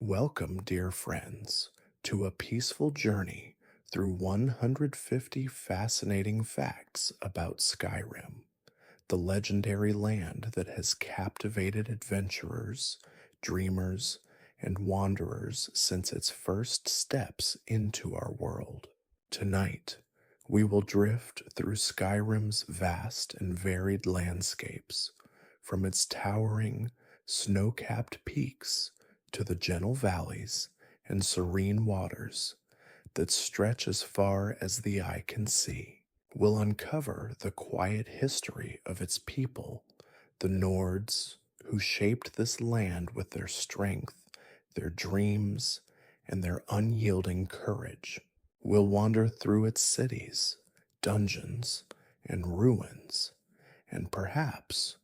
Welcome, dear friends, to a peaceful journey through 150 fascinating facts about Skyrim, the legendary land that has captivated adventurers, dreamers, and wanderers since its first steps into our world. Tonight, we will drift through Skyrim's vast and varied landscapes, from its towering, snow capped peaks to the gentle valleys and serene waters that stretch as far as the eye can see. We'll uncover the quiet history of its people, the Nords, who shaped this land with their strength, their dreams, and their unyielding courage. We'll wander through its cities, dungeons, and ruins, and perhaps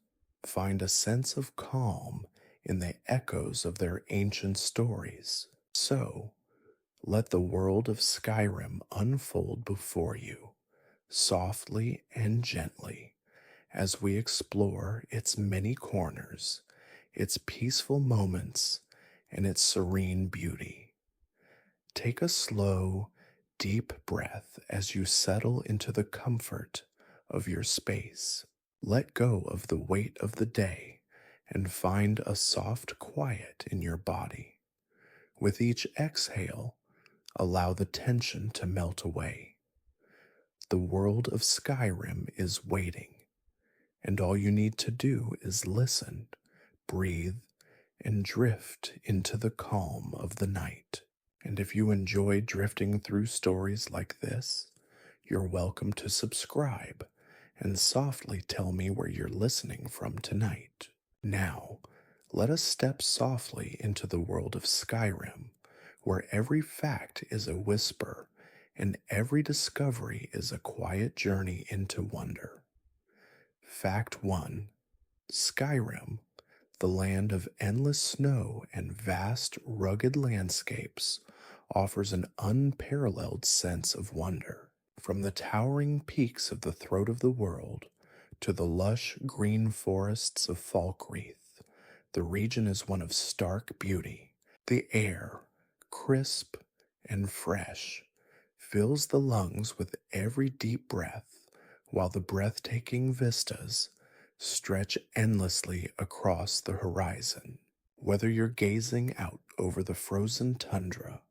find a sense of calm in the echoes of their ancient stories. So, let the world of Skyrim unfold before you, softly and gently, as we explore its many corners, its peaceful moments, and its serene beauty. Take a slow, deep breath as you settle into the comfort of your space. Let go of the weight of the day and find a soft quiet in your body. With each exhale, allow the tension to melt away. The world of Skyrim is waiting, and all you need to do is listen, breathe, and drift into the calm of the night. And if you enjoy drifting through stories like this, you're welcome to subscribe and softly tell me where you're listening from tonight. Now, let us step softly into the world of Skyrim, where every fact is a whisper and every discovery is a quiet journey into wonder. Fact 1. Skyrim, the land of endless snow and vast, rugged landscapes, offers an unparalleled sense of wonder. From the towering peaks of the throat of the world to the lush green forests of Falkreath, the region is one of stark beauty. The air, crisp and fresh, fills the lungs with every deep breath, while the breathtaking vistas stretch endlessly across the horizon. Whether you're gazing out over the frozen tundra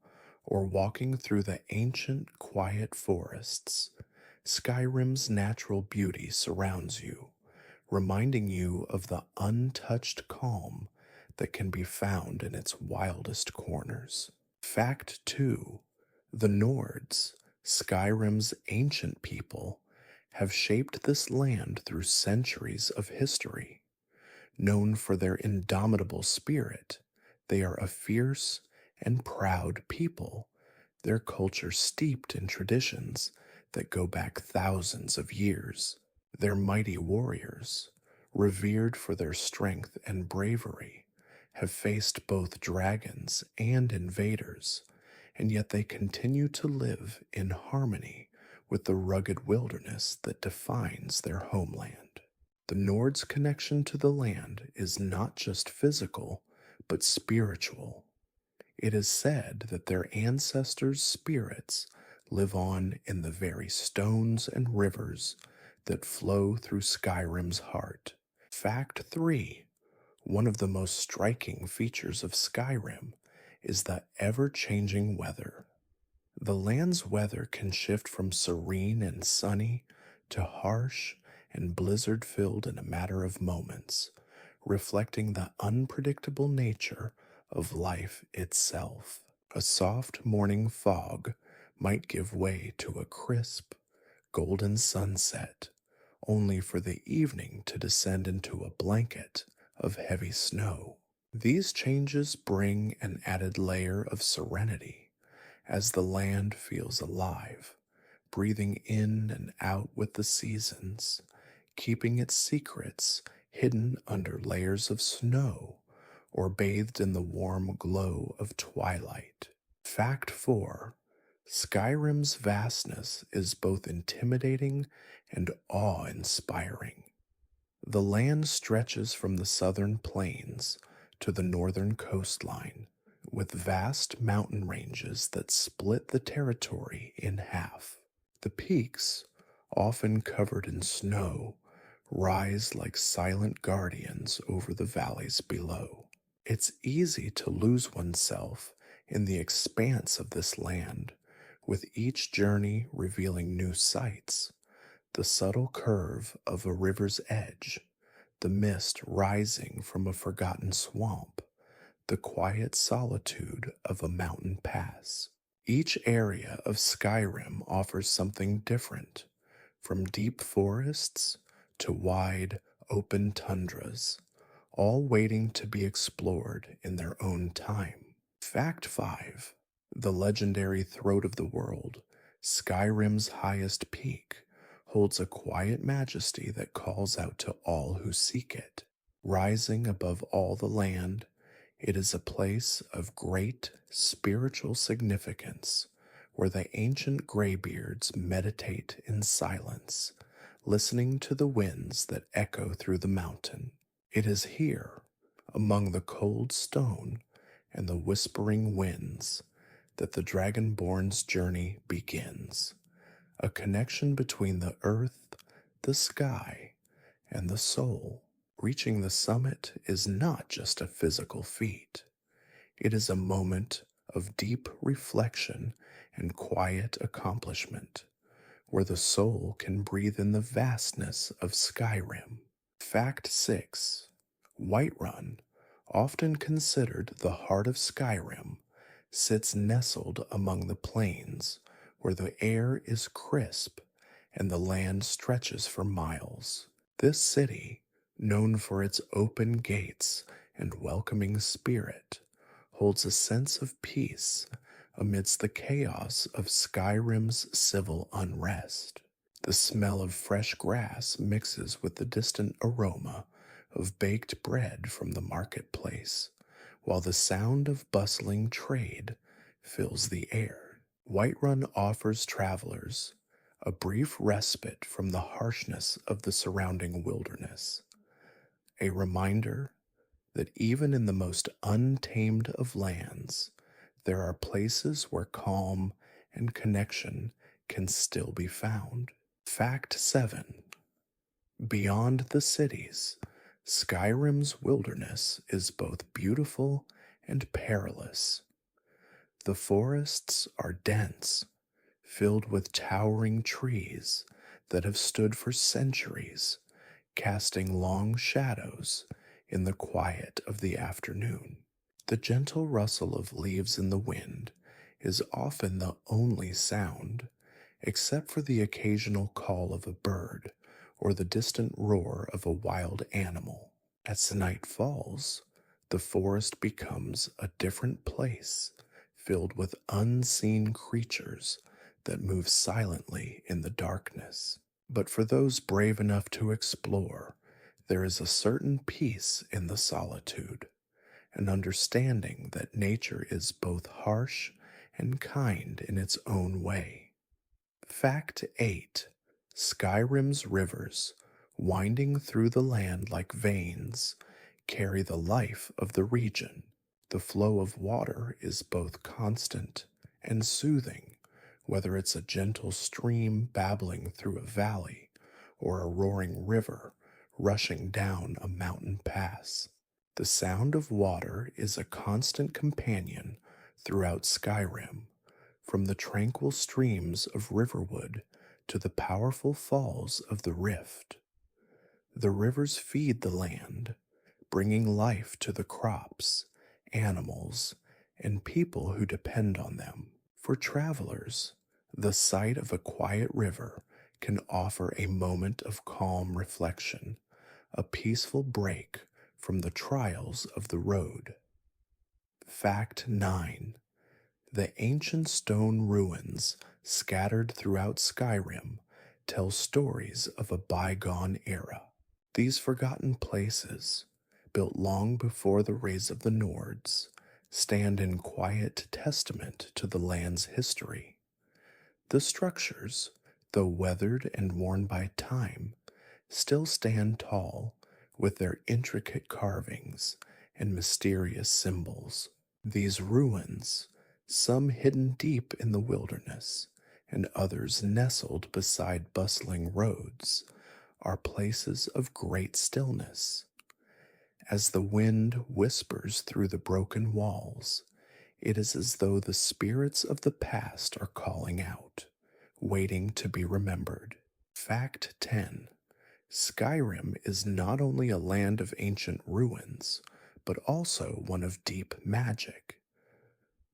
or walking through the ancient, quiet forests, Skyrim's natural beauty surrounds you, reminding you of the untouched calm that can be found in its wildest corners. Fact 2. The Nords, Skyrim's ancient people, have shaped this land through centuries of history. Known for their indomitable spirit, they are a fierce and proud people, their culture steeped in traditions that go back thousands of years. Their mighty warriors, revered for their strength and bravery, have faced both dragons and invaders, and yet they continue to live in harmony with the rugged wilderness that defines their homeland. The Nords' connection to the land is not just physical, but spiritual. It is said that their ancestors' spirits live on in the very stones and rivers that flow through Skyrim's heart. Fact 3. One of the most striking features of Skyrim is the ever-changing weather. The land's weather can shift from serene and sunny to harsh and blizzard-filled in a matter of moments, reflecting the unpredictable nature of life itself. A soft morning fog might give way to a crisp, golden sunset, only for the evening to descend into a blanket of heavy snow. These changes bring an added layer of serenity as the land feels alive, breathing in and out with the seasons, keeping its secrets hidden under layers of snow or bathed in the warm glow of twilight. Fact 4. Skyrim's vastness is both intimidating and awe-inspiring. The land stretches from the southern plains to the northern coastline, with vast mountain ranges that split the territory in half. The peaks, often covered in snow, rise like silent guardians over the valleys below. It's easy to lose oneself in the expanse of this land, with each journey revealing new sights, the subtle curve of a river's edge, the mist rising from a forgotten swamp, the quiet solitude of a mountain pass. Each area of Skyrim offers something different, from deep forests to wide, open tundras, all waiting to be explored in their own time. Fact 5. The legendary Throat of the World, Skyrim's highest peak, holds a quiet majesty that calls out to all who seek it. Rising above all the land, it is a place of great spiritual significance where the ancient graybeards meditate in silence, listening to the winds that echo through the mountain. It is here, among the cold stone and the whispering winds, that the Dragonborn's journey begins, a connection between the earth, the sky, and the soul. Reaching the summit is not just a physical feat. It is a moment of deep reflection and quiet accomplishment, where the soul can breathe in the vastness of Skyrim. Fact 6. Whiterun, often considered the heart of Skyrim, sits nestled among the plains, where the air is crisp and the land stretches for miles. This city, known for its open gates and welcoming spirit, holds a sense of peace amidst the chaos of Skyrim's civil unrest. The smell of fresh grass mixes with the distant aroma of baked bread from the marketplace, while the sound of bustling trade fills the air. Whiterun offers travelers a brief respite from the harshness of the surrounding wilderness, a reminder that even in the most untamed of lands, there are places where calm and connection can still be found. Fact 7. Beyond the cities, Skyrim's wilderness is both beautiful and perilous. The forests are dense, filled with towering trees that have stood for centuries, casting long shadows in the quiet of the afternoon. The gentle rustle of leaves in the wind is often the only sound, except for the occasional call of a bird or the distant roar of a wild animal. As the night falls, the forest becomes a different place, filled with unseen creatures that move silently in the darkness. But for those brave enough to explore, there is a certain peace in the solitude, an understanding that nature is both harsh and kind in its own way. Fact 8. Skyrim's rivers, winding through the land like veins, carry the life of the region. The flow of water is both constant and soothing, whether it's a gentle stream babbling through a valley or a roaring river rushing down a mountain pass. The sound of water is a constant companion throughout Skyrim, from the tranquil streams of Riverwood to the powerful falls of the Rift. The rivers feed the land, bringing life to the crops, animals, and people who depend on them. For travelers, the sight of a quiet river can offer a moment of calm reflection, a peaceful break from the trials of the road. Fact 9. The ancient stone ruins scattered throughout Skyrim tell stories of a bygone era. These forgotten places, built long before the race of the Nords, stand in quiet testament to the land's history. The structures, though weathered and worn by time, still stand tall with their intricate carvings and mysterious symbols. These ruins, some hidden deep in the wilderness, and others nestled beside bustling roads, are places of great stillness. As the wind whispers through the broken walls, it is as though the spirits of the past are calling out, waiting to be remembered. Fact 10. Skyrim is not only a land of ancient ruins, but also one of deep magic.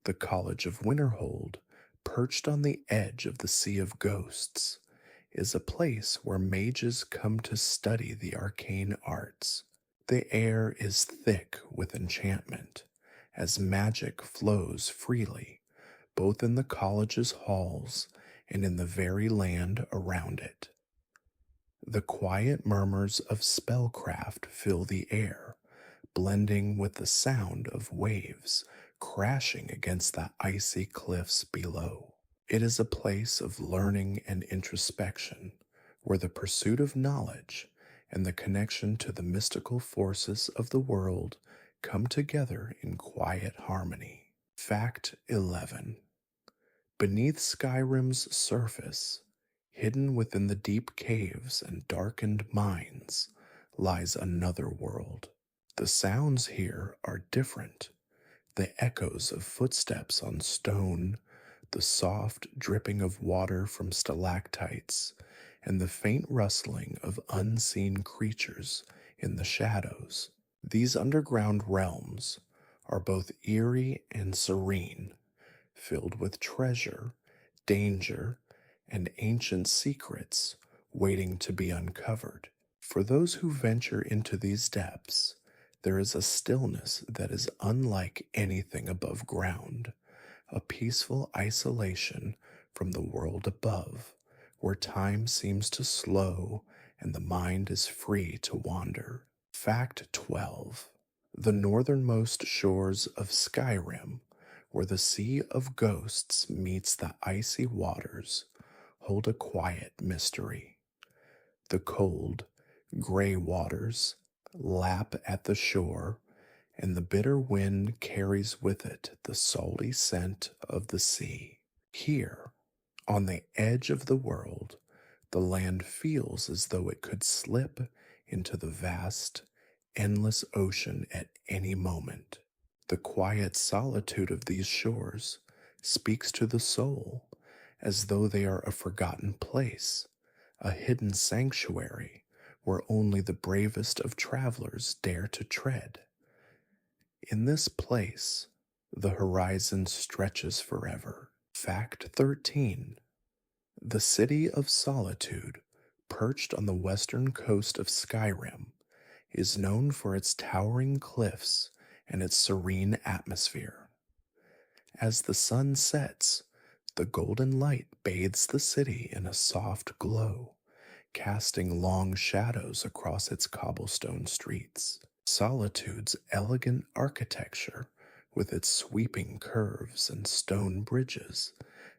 The College of Winterhold, perched on the edge of the Sea of Ghosts, is a place where mages come to study the arcane arts. The air is thick with enchantment, as magic flows freely, both in the college's halls and in the very land around it. The quiet murmurs of spellcraft fill the air, blending with the sound of waves crashing against the icy cliffs below. It is a place of learning and introspection, where the pursuit of knowledge and the connection to the mystical forces of the world come together in quiet harmony. Fact 11. Beneath Skyrim's surface, hidden within the deep caves and darkened mines, lies another world. The sounds here are different. The echoes of footsteps on stone, the soft dripping of water from stalactites, and the faint rustling of unseen creatures in the shadows. These underground realms are both eerie and serene, filled with treasure, danger, and ancient secrets waiting to be uncovered. For those who venture into these depths, there is a stillness that is unlike anything above ground, a peaceful isolation from the world above, where time seems to slow and the mind is free to wander. Fact 12. The northernmost shores of Skyrim, where the Sea of Ghosts meets the icy waters, hold a quiet mystery. The cold, gray waters lap at the shore, and the bitter wind carries with it the salty scent of the sea. Here, on the edge of the world, the land feels as though it could slip into the vast, endless ocean at any moment. The quiet solitude of these shores speaks to the soul, as though they are a forgotten place, a hidden sanctuary where only the bravest of travelers dare to tread. In this place, the horizon stretches forever. Fact 13. The city of Solitude, perched on the western coast of Skyrim, is known for its towering cliffs and its serene atmosphere. As the sun sets, the golden light bathes the city in a soft glow, casting long shadows across its cobblestone streets. Solitude's elegant architecture, with its sweeping curves and stone bridges,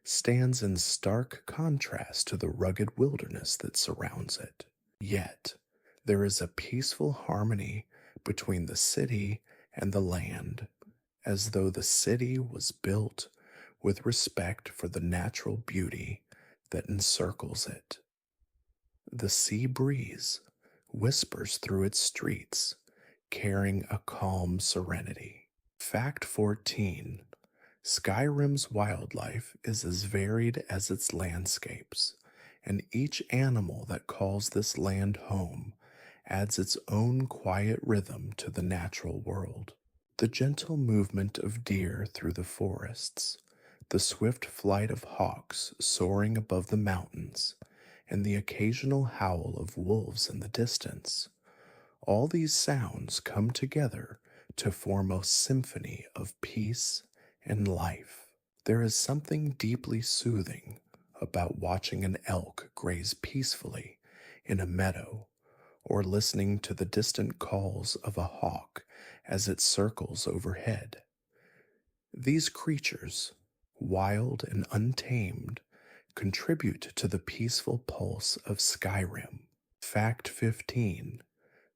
stands in stark contrast to the rugged wilderness that surrounds it. Yet, there is a peaceful harmony between the city and the land, as though the city was built with respect for the natural beauty that encircles it. The sea breeze whispers through its streets, carrying a calm serenity. Fact 14. Skyrim's wildlife is as varied as its landscapes, and each animal that calls this land home adds its own quiet rhythm to the natural world. The gentle movement of deer through the forests, the swift flight of hawks soaring above the mountains, and the occasional howl of wolves in the distance, all these sounds come together to form a symphony of peace and life. There is something deeply soothing about watching an elk graze peacefully in a meadow, or listening to the distant calls of a hawk as it circles overhead. These creatures, wild and untamed, contribute to the peaceful pulse of Skyrim. Fact 15.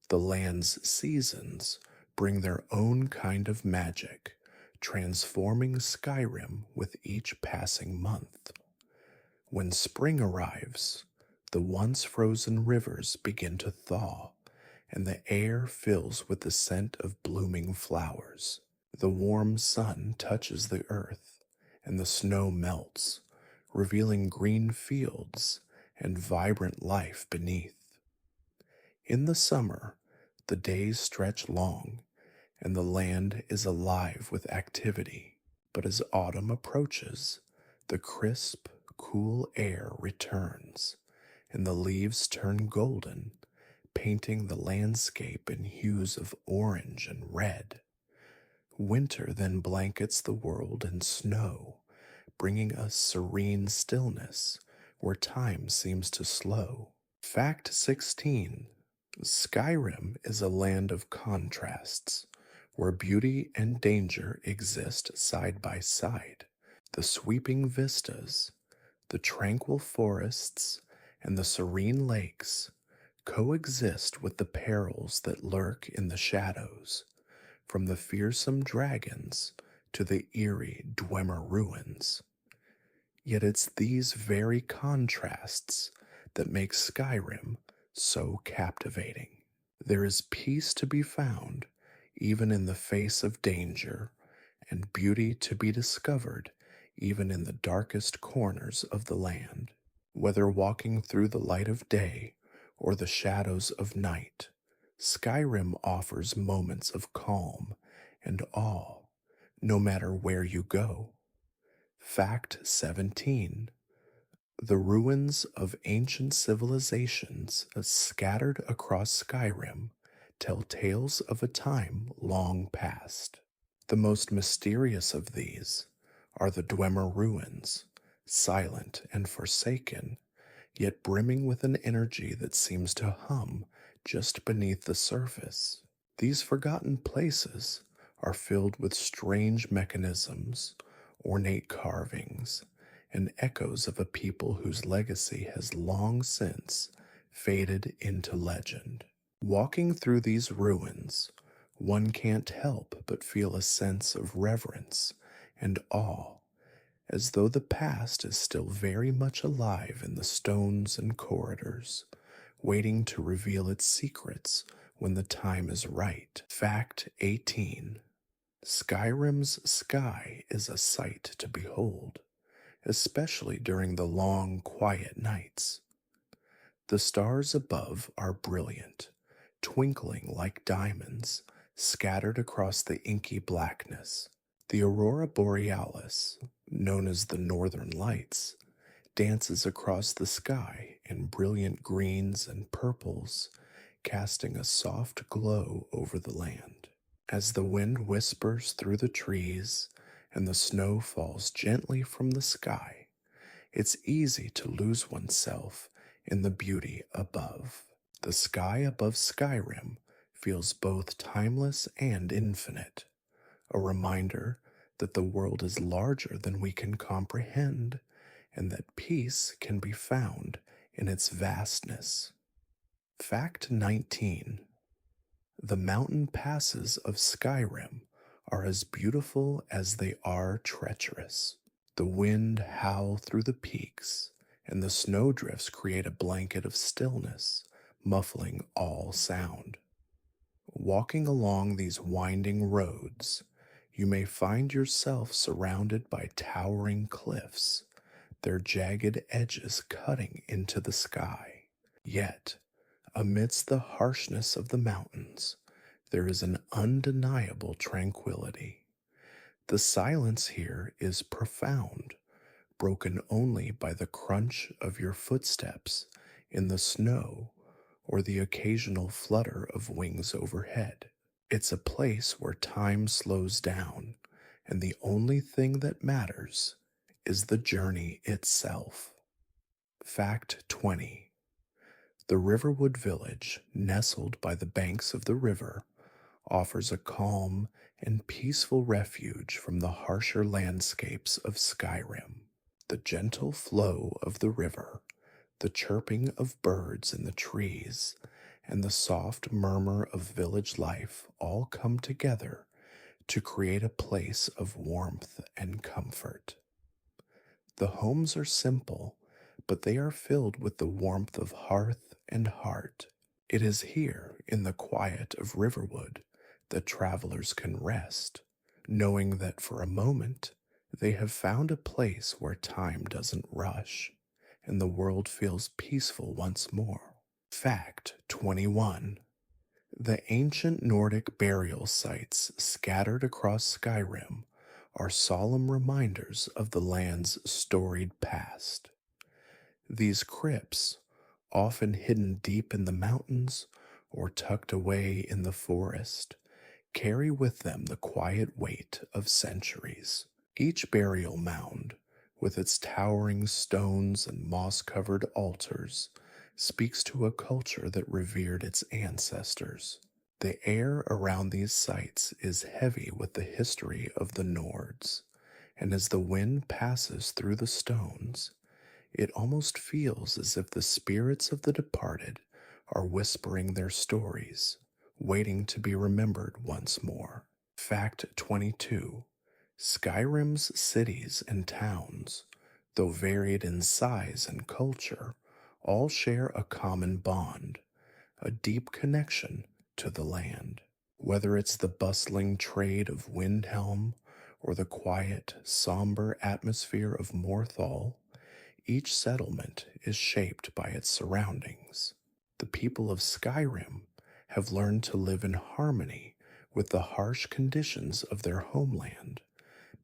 The land's seasons bring their own kind of magic, transforming Skyrim with each passing month. When spring arrives, the once frozen rivers begin to thaw, and the air fills with the scent of blooming flowers. The warm sun touches the earth, and the snow melts, revealing green fields and vibrant life beneath. In the summer, the days stretch long, and the land is alive with activity. But as autumn approaches, the crisp, cool air returns, and the leaves turn golden, painting the landscape in hues of orange and red. Winter then blankets the world in snow, bringing us serene stillness where time seems to slow. Fact 16: Skyrim is a land of contrasts, where beauty and danger exist side by side. The sweeping vistas, the tranquil forests, and the serene lakes coexist with the perils that lurk in the shadows, from the fearsome dragons to the eerie Dwemer ruins. Yet it's these very contrasts that make Skyrim so captivating. There is peace to be found even in the face of danger, and beauty to be discovered even in the darkest corners of the land. Whether walking through the light of day or the shadows of night, Skyrim offers moments of calm and awe, no matter where you go. Fact 17: The ruins of ancient civilizations scattered across Skyrim tell tales of a time long past. The most mysterious of these are the Dwemer ruins, silent and forsaken, yet brimming with an energy that seems to hum just beneath the surface. These forgotten places are filled with strange mechanisms, ornate carvings, and echoes of a people whose legacy has long since faded into legend. Walking through these ruins, one can't help but feel a sense of reverence and awe, as though the past is still very much alive in the stones and corridors, waiting to reveal its secrets when the time is right. Fact 18: Skyrim's sky is a sight to behold, especially during the long, quiet nights. The stars above are brilliant, twinkling like diamonds, scattered across the inky blackness. The aurora borealis, known as the Northern Lights, dances across the sky in brilliant greens and purples, casting a soft glow over the land. As the wind whispers through the trees and the snow falls gently from the sky, it's easy to lose oneself in the beauty above. The sky above Skyrim feels both timeless and infinite, a reminder that the world is larger than we can comprehend, and that peace can be found in its vastness. Fact 19: The mountain passes of Skyrim are as beautiful as they are treacherous. The wind howls through the peaks, and the snowdrifts create a blanket of stillness, muffling all sound. Walking along these winding roads, you may find yourself surrounded by towering cliffs, their jagged edges cutting into the sky. Yet, amidst the harshness of the mountains, there is an undeniable tranquility. The silence here is profound, broken only by the crunch of your footsteps in the snow or the occasional flutter of wings overhead. It's a place where time slows down, and the only thing that matters is the journey itself. Fact 20: The Riverwood Village, nestled by the banks of the river, offers a calm and peaceful refuge from the harsher landscapes of Skyrim. The gentle flow of the river, the chirping of birds in the trees, and the soft murmur of village life all come together to create a place of warmth and comfort. The homes are simple, but they are filled with the warmth of hearth and heart. It is here, in the quiet of Riverwood, that travelers can rest, knowing that for a moment they have found a place where time doesn't rush and the world feels peaceful once more. Fact 21. The ancient Nordic burial sites scattered across Skyrim are solemn reminders of the land's storied past. These crypts, often hidden deep in the mountains or tucked away in the forest, carry with them the quiet weight of centuries. Each burial mound, with its towering stones and moss covered altars, speaks to a culture that revered its ancestors. The air around these sites is heavy with the history of the Nords, and as the wind passes through the stones, it almost feels as if the spirits of the departed are whispering their stories, waiting to be remembered once more. Fact 22. Skyrim's cities and towns, though varied in size and culture, all share a common bond, a deep connection to the land. Whether it's the bustling trade of Windhelm or the quiet, somber atmosphere of Morthal, each settlement is shaped by its surroundings. The people of Skyrim have learned to live in harmony with the harsh conditions of their homeland,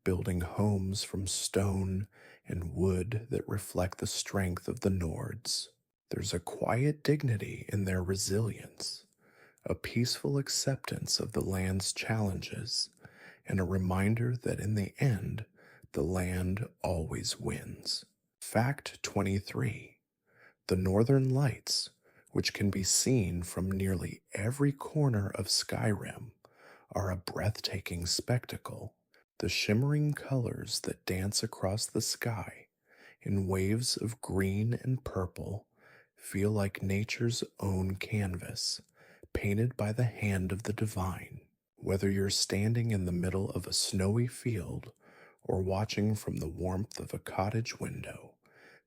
building homes from stone and wood that reflect the strength of the Nords. There's a quiet dignity in their resilience, a peaceful acceptance of the land's challenges, and a reminder that in the end, the land always wins. Fact 23. The Northern Lights, which can be seen from nearly every corner of Skyrim, are a breathtaking spectacle. The shimmering colors that dance across the sky in waves of green and purple feel like nature's own canvas, painted by the hand of the divine. Whether you're standing in the middle of a snowy field or watching from the warmth of a cottage window,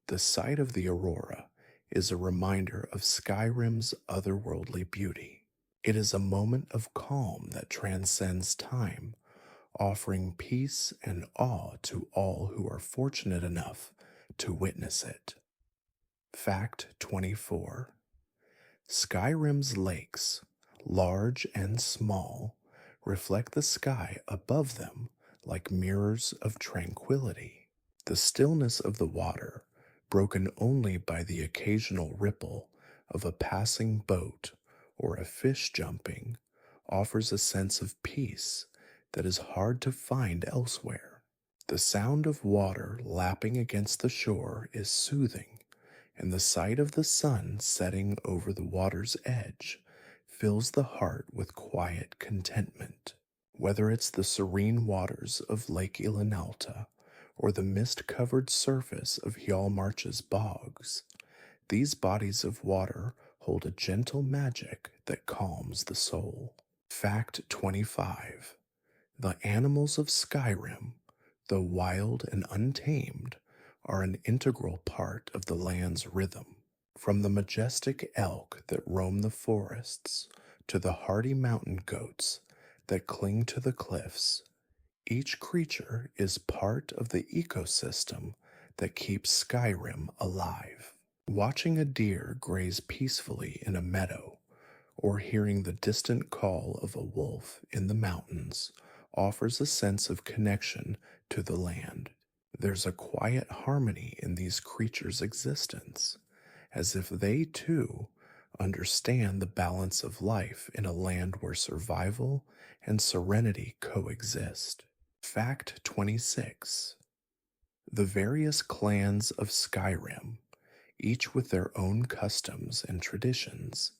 the sight of the aurora is a reminder of Skyrim's otherworldly beauty. It is a moment of calm that transcends time, offering peace and awe to all who are fortunate enough to witness it. Fact 24. Skyrim's lakes, large and small, reflect the sky above them like mirrors of tranquility. The stillness of the water, broken only by the occasional ripple of a passing boat or a fish jumping, offers a sense of peace that is hard to find elsewhere. The sound of water lapping against the shore is soothing, and the sight of the sun setting over the water's edge fills the heart with quiet contentment. Whether it's the serene waters of Lake Ilinalta or the mist-covered surface of Hjalmarch's bogs, these bodies of water hold a gentle magic that calms the soul. Fact 25. The animals of Skyrim, though wild and untamed, are an integral part of the land's rhythm. From the majestic elk that roam the forests to the hardy mountain goats that cling to the cliffs, each creature is part of the ecosystem that keeps Skyrim alive. Watching a deer graze peacefully in a meadow or hearing the distant call of a wolf in the mountains offers a sense of connection to the land. There's a quiet harmony in these creatures' existence, as if they too understand the balance of life in a land where survival and serenity coexist. Fact 26. The various clans of Skyrim, each with their own customs and traditions,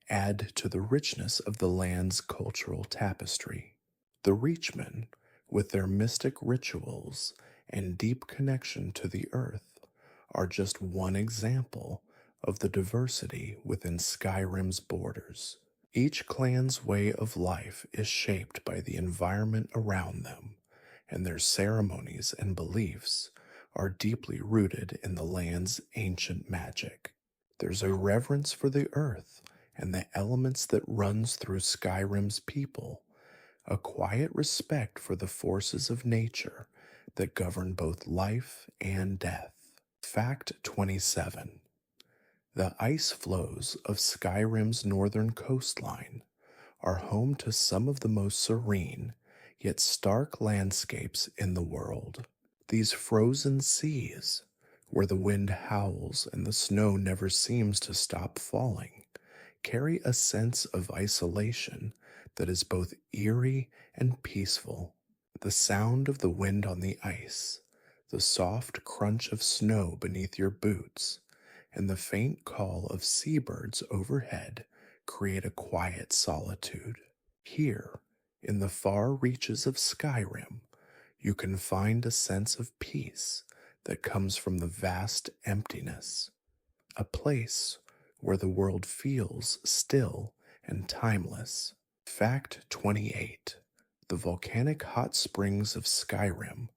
add to the richness of the land's cultural tapestry. The Reachmen, with their mystic rituals and deep connection to the earth, are just one example of the diversity within Skyrim's borders. Each clan's way of life is shaped by the environment around them, and their ceremonies and beliefs are deeply rooted in the land's ancient magic. There's a reverence for the earth and the elements that runs through Skyrim's people, a quiet respect for the forces of nature that govern both life and death. Fact 27. The ice flows of Skyrim's northern coastline are home to some of the most serene yet stark landscapes in the world. These frozen seas, where the wind howls and the snow never seems to stop falling, carry a sense of isolation that is both eerie and peaceful. The sound of the wind on the ice, the soft crunch of snow beneath your boots, and the faint call of seabirds overhead create a quiet solitude. Here, in the far reaches of Skyrim, you can find a sense of peace that comes from the vast emptiness, a place where the world feels still and timeless. Fact 28. The volcanic hot springs of Skyrim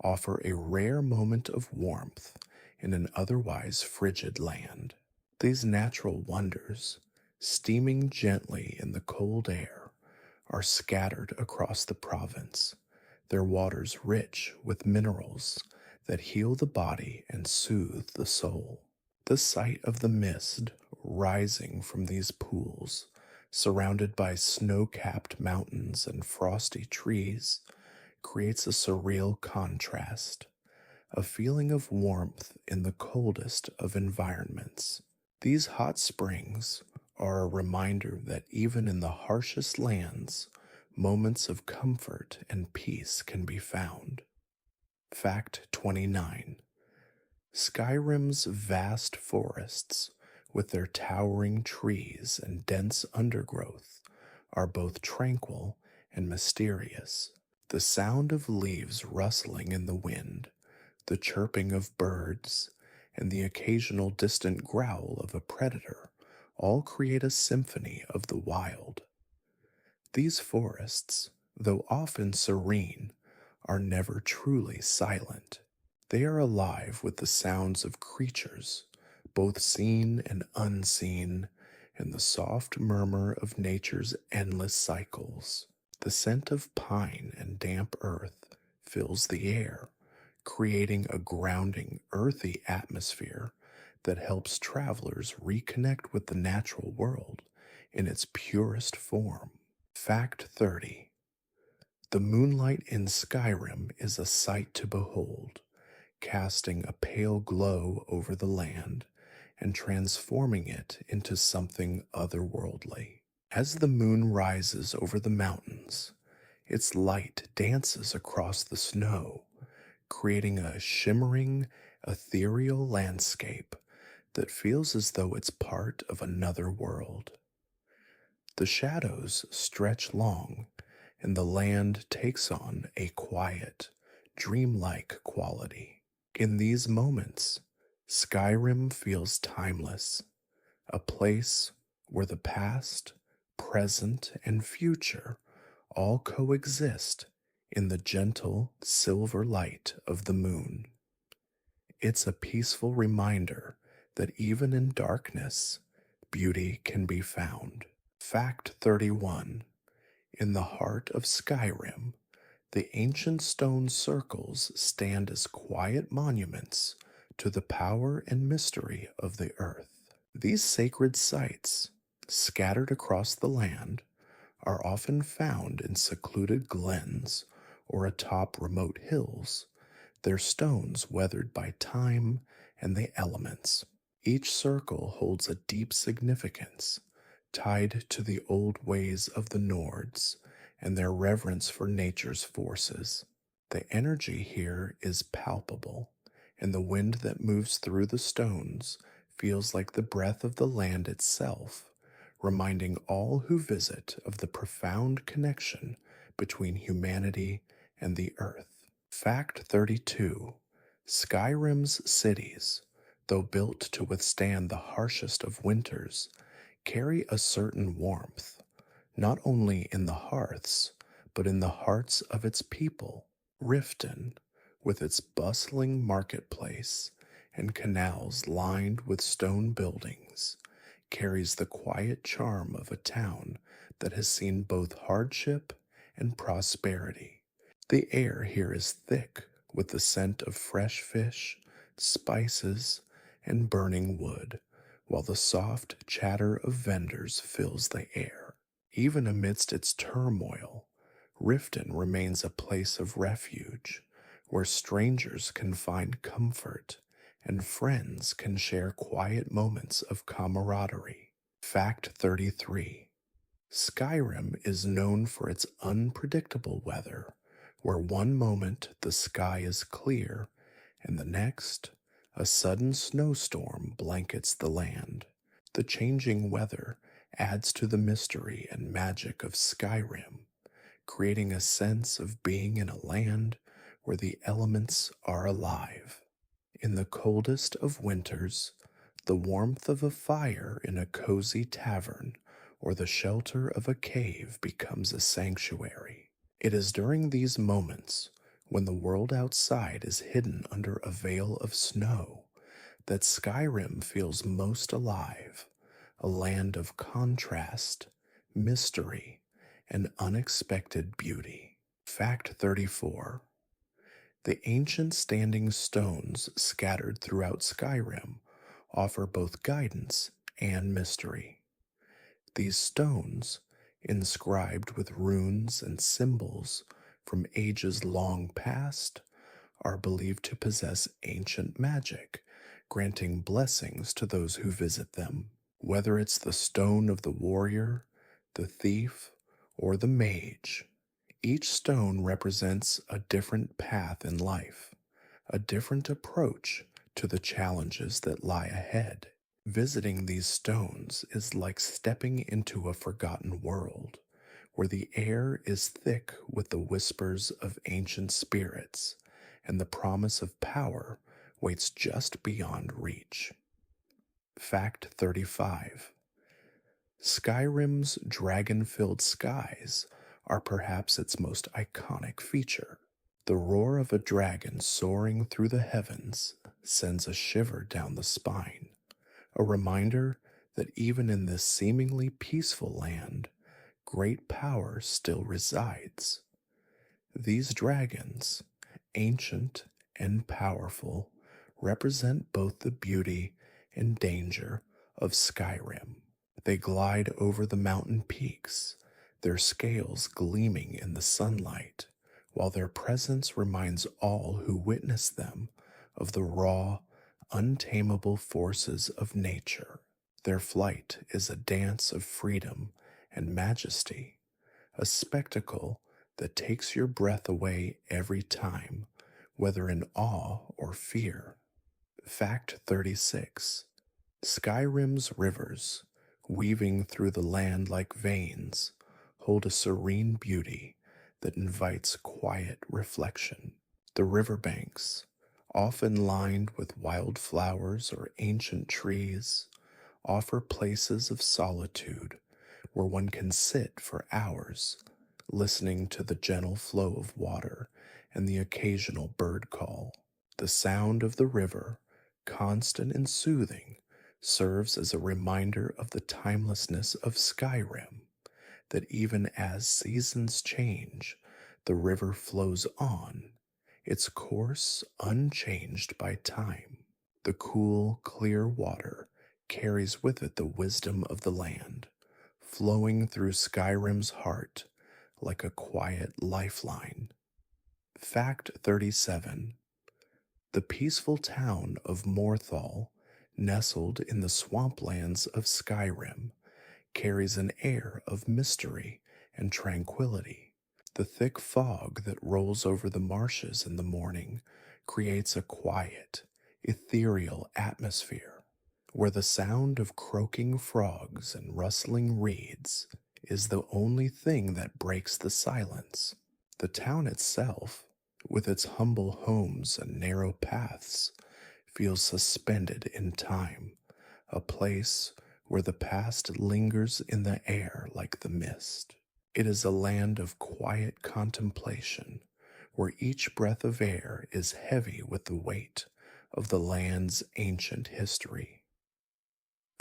offer a rare moment of warmth in an otherwise frigid land. These natural wonders, steaming gently in the cold air, are scattered across the province, their waters rich with minerals that heal the body and soothe the soul. The sight of the mist rising from these pools, surrounded by snow-capped mountains and frosty trees, creates a surreal contrast, a feeling of warmth in the coldest of environments. These hot springs are a reminder that even in the harshest lands, moments of comfort and peace can be found. Fact 29. Skyrim's vast forests, with their towering trees and dense undergrowth, are both tranquil and mysterious. The sound of leaves rustling in the wind, the chirping of birds, and the occasional distant growl of a predator all create a symphony of the wild. These forests, though often serene, are never truly silent. They are alive with the sounds of creatures, both seen and unseen, and the soft murmur of nature's endless cycles. The scent of pine and damp earth fills the air, creating a grounding, earthy atmosphere that helps travelers reconnect with the natural world in its purest form. Fact 30. The moonlight in Skyrim is a sight to behold, casting a pale glow over the land and transforming it into something otherworldly. As the moon rises over the mountains, its light dances across the snow, creating a shimmering, ethereal landscape that feels as though it's part of another world. The shadows stretch long, and the land takes on a quiet, dreamlike quality. In these moments, Skyrim feels timeless, a place where the past, present, and future all coexist in the gentle silver light of the moon. It's a peaceful reminder that even in darkness, beauty can be found. Fact 31. In the heart of Skyrim, the ancient stone circles stand as quiet monuments to the power and mystery of the earth. These sacred sites, scattered across the land, are often found in secluded glens or atop remote hills, their stones weathered by time and the elements. Each circle holds a deep significance, tied to the old ways of the Nords and their reverence for nature's forces. The energy here is palpable, and the wind that moves through the stones feels like the breath of the land itself, reminding all who visit of the profound connection between humanity and the earth. Fact 32. Skyrim's cities, though built to withstand the harshest of winters, carry a certain warmth, not only in the hearths, but in the hearts of its people. Riften, with its bustling marketplace and canals lined with stone buildings, carries the quiet charm of a town that has seen both hardship and prosperity. The air here is thick with the scent of fresh fish, spices, and burning wood, while the soft chatter of vendors fills the air. Even amidst its turmoil, Riften remains a place of refuge where strangers can find comfort and friends can share quiet moments of camaraderie. Fact 33. Skyrim is known for its unpredictable weather, where one moment the sky is clear and the next, a sudden snowstorm blankets the land. The changing weather adds to the mystery and magic of Skyrim, creating a sense of being in a land where the elements are alive. In the coldest of winters, the warmth of a fire in a cozy tavern or the shelter of a cave becomes a sanctuary. It is during these moments, when the world outside is hidden under a veil of snow, that Skyrim feels most alive, a land of contrast, mystery, and unexpected beauty. Fact 34. The ancient standing stones scattered throughout Skyrim offer both guidance and mystery. These stones, inscribed with runes and symbols from ages long past, are believed to possess ancient magic, granting blessings to those who visit them. Whether it's the stone of the warrior, the thief, or the mage, each stone represents a different path in life, a different approach to the challenges that lie ahead. Visiting these stones is like stepping into a forgotten world, where the air is thick with the whispers of ancient spirits, and the promise of power waits just beyond reach. Fact 35. Skyrim's dragon-filled skies are perhaps its most iconic feature. The roar of a dragon soaring through the heavens sends a shiver down the spine, a reminder that even in this seemingly peaceful land, great power still resides. These dragons, ancient and powerful, represent both the beauty and danger of Skyrim. They glide over the mountain peaks, their scales gleaming in the sunlight, while their presence reminds all who witness them of the raw, untamable forces of nature. Their flight is a dance of freedom and majesty, a spectacle that takes your breath away every time, whether in awe or fear. Fact 36. Skyrim's rivers, weaving through the land like veins, hold a serene beauty that invites quiet reflection. The riverbanks, often lined with wild flowers or ancient trees, offer places of solitude where one can sit for hours, listening to the gentle flow of water and the occasional bird call. The sound of the river, constant and soothing, serves as a reminder of the timelessness of Skyrim, that even as seasons change, the river flows on, its course unchanged by time. The cool, clear water carries with it the wisdom of the land, flowing through Skyrim's heart like a quiet lifeline. Fact 37. The peaceful town of Morthal, nestled in the swamplands of Skyrim, carries an air of mystery and tranquility. The thick fog that rolls over the marshes in the morning creates a quiet, ethereal atmosphere, where the sound of croaking frogs and rustling reeds is the only thing that breaks the silence. The town itself, with its humble homes and narrow paths, feels suspended in time, a place where the past lingers in the air like the mist. It is a land of quiet contemplation, where each breath of air is heavy with the weight of the land's ancient history.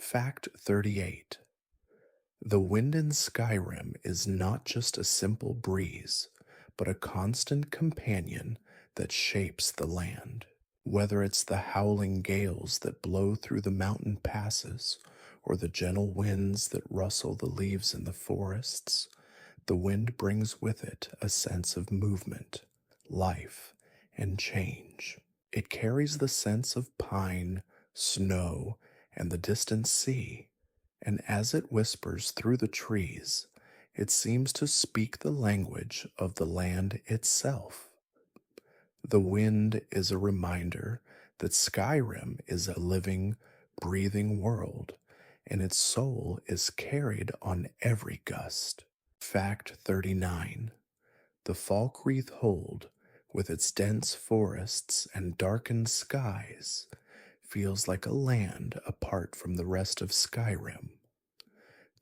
Fact 38. The wind in Skyrim is not just a simple breeze, but a constant companion that shapes the land. Whether it's the howling gales that blow through the mountain passes, or the gentle winds that rustle the leaves in the forests, the wind brings with it a sense of movement, life, and change. It carries the sense of pine, snow, and the distant sea, and as it whispers through the trees, it seems to speak the language of the land itself. The wind is a reminder that Skyrim is a living, breathing world, and its soul is carried on every gust. Fact 39. The Falkreath Hold, with its dense forests and darkened skies, feels like a land apart from the rest of Skyrim.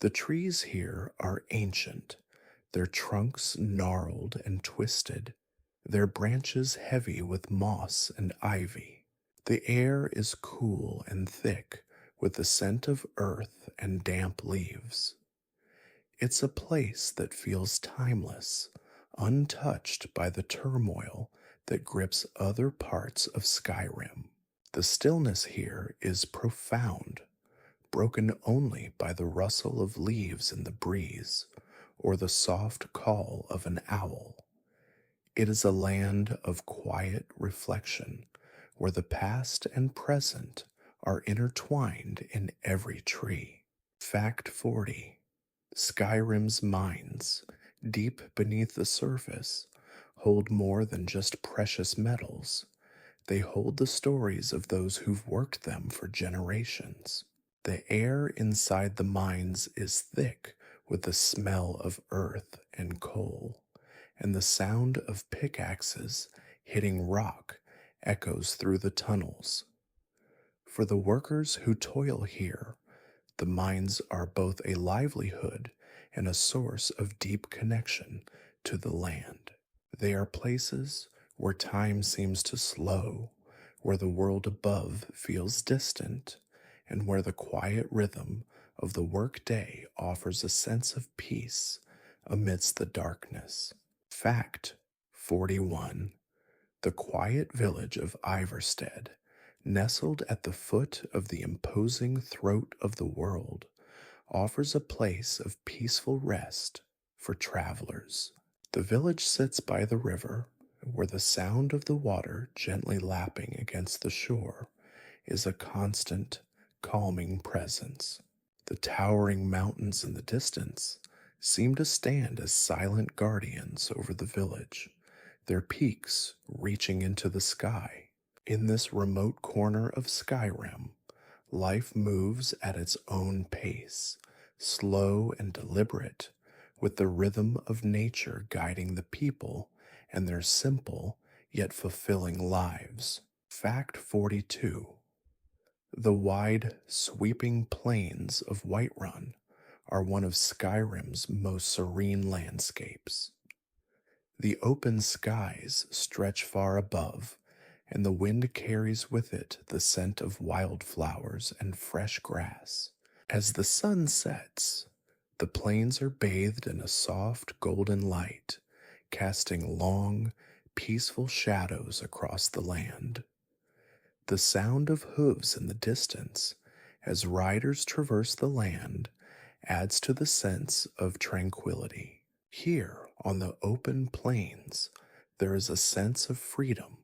The trees here are ancient, their trunks gnarled and twisted, their branches heavy with moss and ivy. The air is cool and thick with the scent of earth and damp leaves. It's a place that feels timeless, untouched by the turmoil that grips other parts of Skyrim. The stillness here is profound, broken only by the rustle of leaves in the breeze or the soft call of an owl. It is a land of quiet reflection where the past and present are intertwined in every tree. Fact 40. Skyrim's mines, deep beneath the surface, hold more than just precious metals. They hold the stories of those who've worked them for generations. The air inside the mines is thick with the smell of earth and coal, and the sound of pickaxes hitting rock echoes through the tunnels. For the workers who toil here, the mines are both a livelihood and a source of deep connection to the land. They are places where time seems to slow, where the world above feels distant, and where the quiet rhythm of the workday offers a sense of peace amidst the darkness. Fact 41. The quiet village of Iverstead, nestled at the foot of the imposing throat of the world, offers a place of peaceful rest for travelers. The village sits by the river, where the sound of the water gently lapping against the shore is a constant, calming presence. The towering mountains in the distance seem to stand as silent guardians over the village, their peaks reaching into the sky. In this remote corner of Skyrim, life moves at its own pace, slow and deliberate, with the rhythm of nature guiding the people and their simple yet fulfilling lives. Fact 42. The wide, sweeping plains of Whiterun are one of Skyrim's most serene landscapes. The open skies stretch far above, and the wind carries with it the scent of wildflowers and fresh grass. As the sun sets, the plains are bathed in a soft golden light, casting long, peaceful shadows across the land. The sound of hooves in the distance, as riders traverse the land, adds to the sense of tranquility. Here, on the open plains, there is a sense of freedom,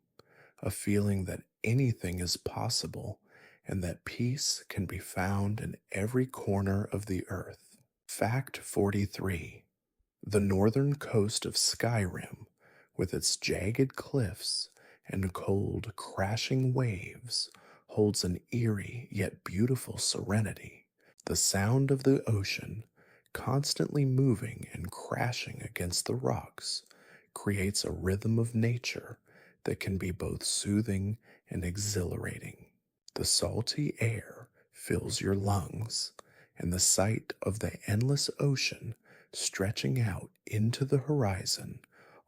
a feeling that anything is possible and that peace can be found in every corner of the earth. Fact 43. The northern coast of Skyrim, with its jagged cliffs and cold, crashing waves, holds an eerie yet beautiful serenity. The sound of the ocean, constantly moving and crashing against the rocks, creates a rhythm of nature that can be both soothing and exhilarating. The salty air fills your lungs, and the sight of the endless ocean stretching out into the horizon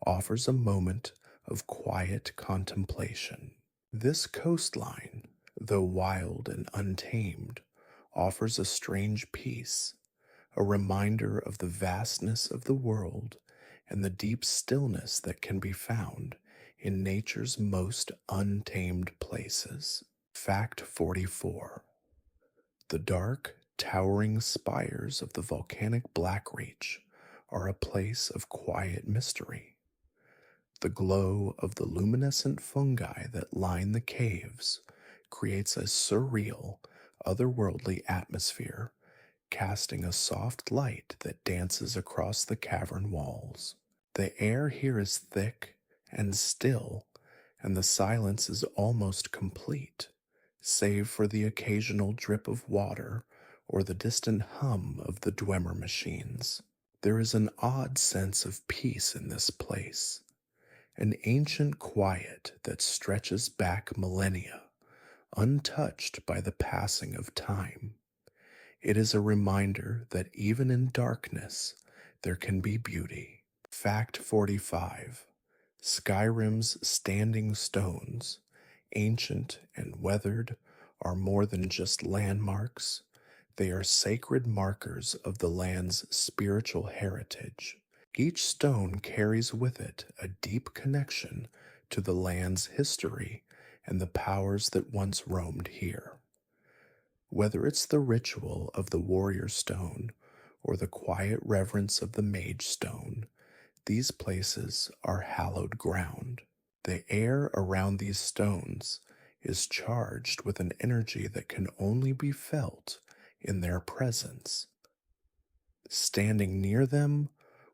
offers a moment of quiet contemplation. This coastline, though wild and untamed, offers a strange peace, a reminder of the vastness of the world and the deep stillness that can be found in nature's most untamed places. Fact 44. The dark, towering spires of the volcanic Blackreach are a place of quiet mystery. The glow of the luminescent fungi that line the caves creates a surreal, otherworldly atmosphere, casting a soft light that dances across the cavern walls. The air here is thick and still, and the silence is almost complete, save for the occasional drip of water or the distant hum of the Dwemer machines. There is an odd sense of peace in this place, an ancient quiet that stretches back millennia, untouched by the passing of time. It is a reminder that even in darkness, there can be beauty. Fact 45. Skyrim's standing stones, ancient and weathered, are more than just landmarks. They are sacred markers of the land's spiritual heritage. Each stone carries with it a deep connection to the land's history and the powers that once roamed here. Whether it's the ritual of the warrior stone or the quiet reverence of the mage stone, these places are hallowed ground. The air around these stones is charged with an energy that can only be felt in their presence. Standing near them,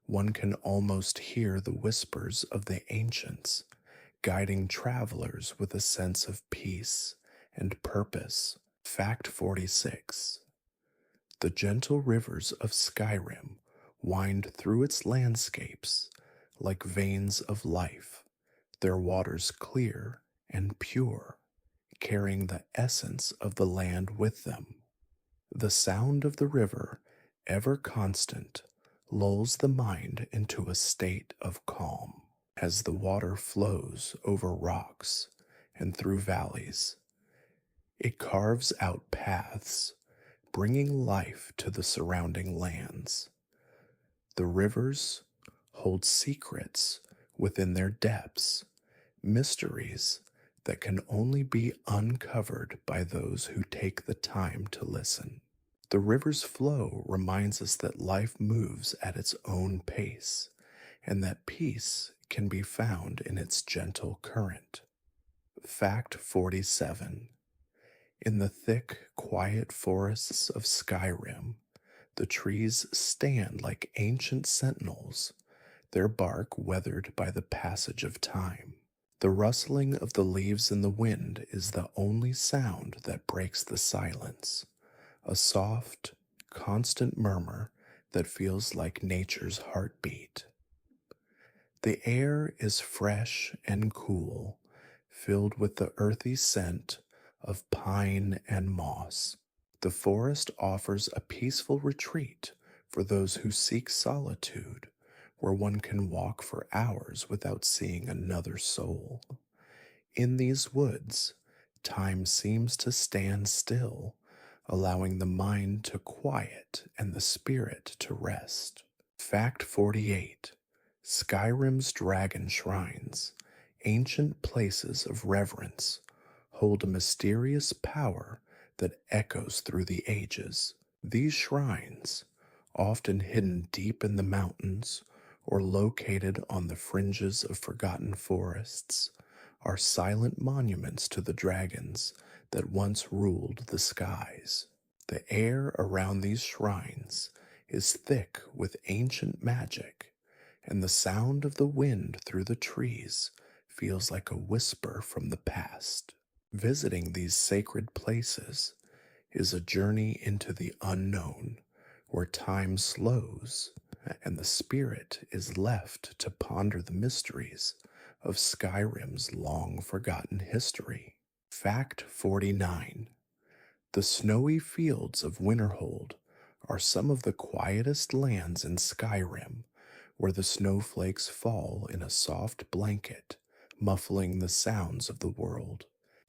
one can almost hear the whispers of the ancients, guiding travelers with a sense of peace and purpose. Fact 46. The gentle rivers of Skyrim wind through its landscapes like veins of life, their waters clear and pure, carrying the essence of the land with them. The sound of the river, ever constant, lulls the mind into a state of calm as the water flows over rocks and through valleys. It carves out paths, bringing life to the surrounding lands. The rivers hold secrets within their depths, mysteries that can only be uncovered by those who take the time to listen. The river's flow reminds us that life moves at its own pace, and that peace can be found in its gentle current. Fact 47. In the thick, quiet forests of Skyrim, the trees stand like ancient sentinels, their bark weathered by the passage of time. The rustling of the leaves in the wind is the only sound that breaks the silence, a soft, constant murmur that feels like nature's heartbeat. The air is fresh and cool, filled with the earthy scent of pine and moss. The forest offers a peaceful retreat for those who seek solitude, where one can walk for hours without seeing another soul. In these woods, time seems to stand still, allowing the mind to quiet and the spirit to rest. Fact 48. Skyrim's dragon shrines, ancient places of reverence, hold a mysterious power that echoes through the ages. These shrines, often hidden deep in the mountains or located on the fringes of forgotten forests, are silent monuments to the dragons that once ruled the skies. The air around these shrines is thick with ancient magic, and the sound of the wind through the trees feels like a whisper from the past. Visiting these sacred places is a journey into the unknown, where time slows and the spirit is left to ponder the mysteries of Skyrim's long-forgotten history. Fact 49. The snowy fields of Winterhold are some of the quietest lands in Skyrim, where the snowflakes fall in a soft blanket, muffling the sounds of the world.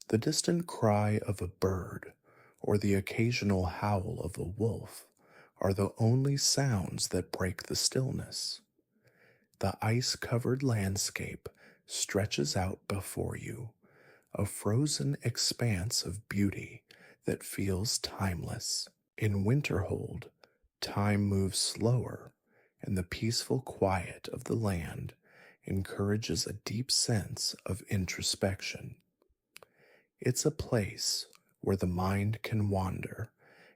The distant cry of a bird or the occasional howl of a wolf are the only sounds that break the stillness. The ice covered landscape stretches out before you, a frozen expanse of beauty that feels timeless. In Winterhold, time moves slower, and the peaceful quiet of the land encourages a deep sense of introspection. It's a place where the mind can wander